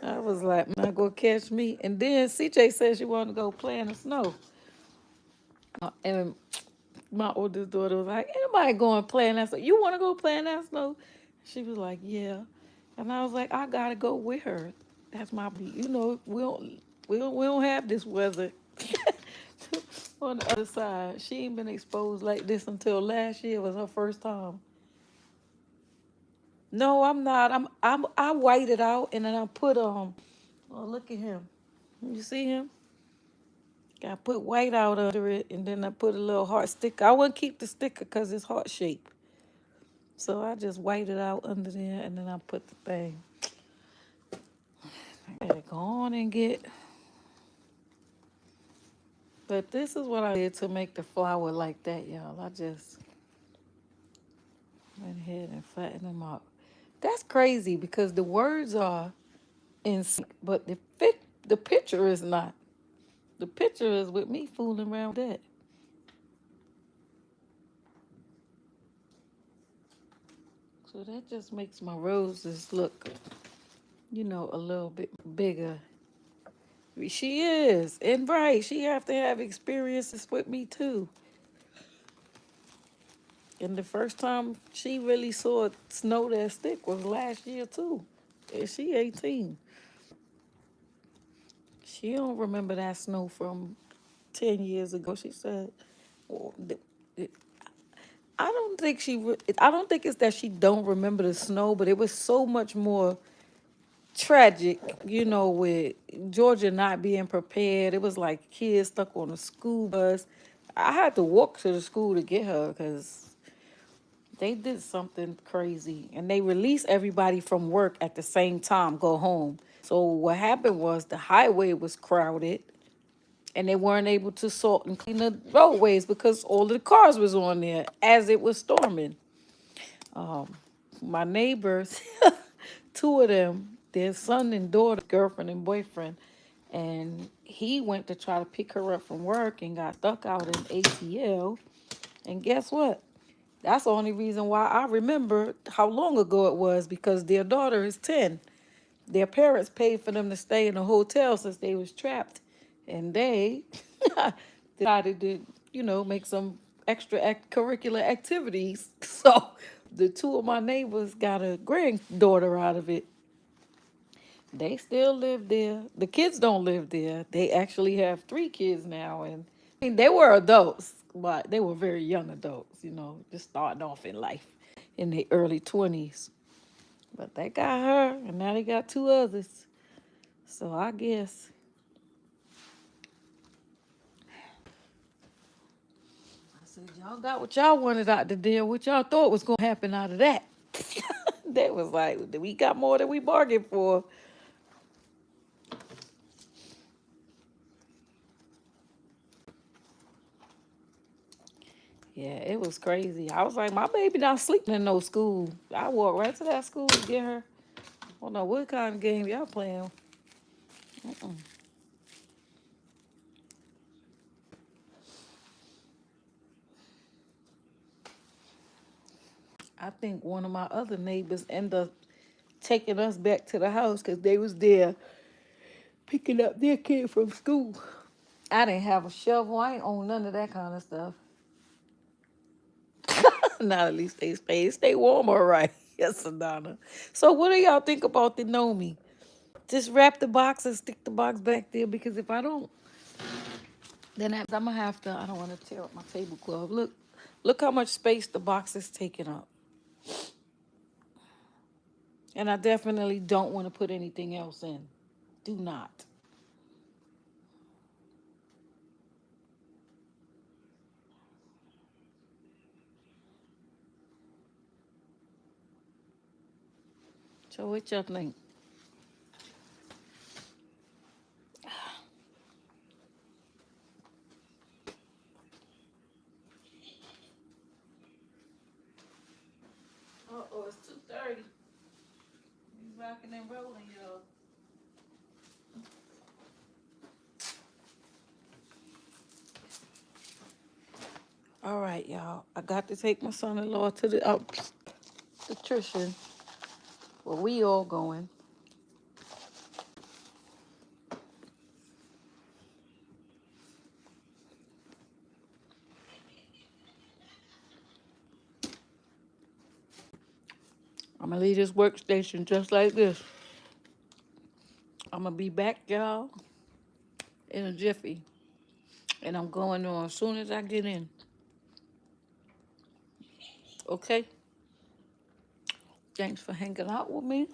I was like, not gonna catch me. And then CJ said she wanted to go play in the snow. And my oldest daughter was like, anybody going play in that snow? You want to go play in that snow? She was like, yeah. And I was like, I gotta go with her. That's my, we don't have this weather. On the other side, she ain't been exposed like this until last year was her first time. No, I'm not. I white it out and then I put oh, look at him. You see him? I put white out under it and then I put a little heart sticker. I wouldn't keep the sticker because it's heart shaped. So I just white it out under there and then I put the thing. I gotta go on and get. But this is what I did to make the flower like that, y'all. I just went ahead and flattened them out. That's crazy because the words are in sync, but the picture is not. The picture is with me fooling around with that. So that just makes my roses look, a little bit bigger. She is, and right, she have to have experiences with me too. And the first time she really saw snow that stick was last year too. And she 18. She don't remember that snow from 10 years ago. She said, well, I don't think it's that she don't remember the snow, but it was so much more tragic, with Georgia not being prepared. It was like kids stuck on a school bus. I had to walk to the school to get her because they did something crazy and they released everybody from work at the same time, go home. So what happened was the highway was crowded and they weren't able to salt and clean the roadways because all of the cars was on there as it was storming. My neighbors, two of them, their son and daughter, girlfriend and boyfriend, and he went to try to pick her up from work and got stuck out in ATL. And guess what? That's the only reason why I remember how long ago it was because their daughter is 10. Their parents paid for them to stay in a hotel since they was trapped. And they decided to, make some extra curricular activities. So the two of my neighbors got a granddaughter out of it. They still live there. The kids don't live there. They actually have 3 kids now. And I mean, they were adults, but they were very young adults, just starting off in life in their early 20s. But they got her, and now they got 2 others. So I guess. I said, y'all got what y'all wanted out the deal. What y'all thought was going to happen out of that? They was like, we got more than we bargained for. Yeah, it was crazy. I was like, my baby not sleeping in no school. I walked right to that school to get her. I don't know what kind of game y'all playing. Mm-mm. I think one of my other neighbors ended up taking us back to the house because they was there picking up their kid from school. I didn't have a shovel. I ain't own none of that kind of stuff. Not at least stay warm, all right. Yes, Adana. So what do y'all think about the Nomi? Just wrap the box and stick the box back there because if I don't, then I'm gonna have to. I don't want to tear up my tablecloth. Look how much space the box is taking up, and I definitely don't want to put anything else in. Do not. So what y'all think? Uh-oh, it's 2:30. We rocking and rolling, y'all. All right, y'all. I got to take my son-in-law to the obstetrician. Well, we all going. I'm gonna leave this workstation just like this. I'm gonna be back, y'all, in a jiffy. And I'm going on as soon as I get in. Okay? Thanks for hanging out with me.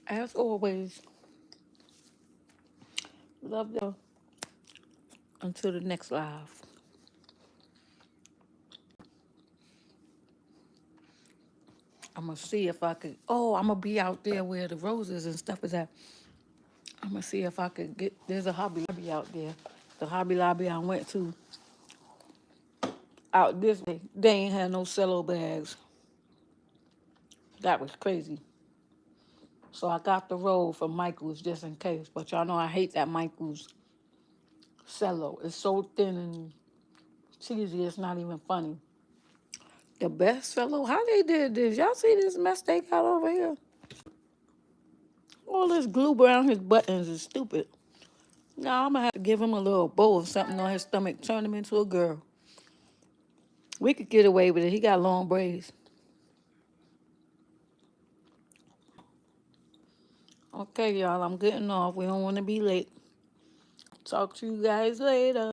As always, love you. Until the next live. I'm gonna see if I could. Oh, I'm gonna be out there where the roses and stuff is at. I'm gonna see if I could get. There's a Hobby Lobby out there. The Hobby Lobby I went to out this way, they ain't had no cello bags. That was crazy. So I got the roll from Michael's just in case. But y'all know I hate that Michael's cello. It's so thin and cheesy, it's not even funny. The best cello, how they did this? Y'all see this mess they got over here? All this glue around his buttons is stupid. Now I'm gonna have to give him a little bow or something on his stomach, turn him into a girl. We could get away with it. He got long braids. Okay, y'all, I'm getting off. We don't want to be late. Talk to you guys later.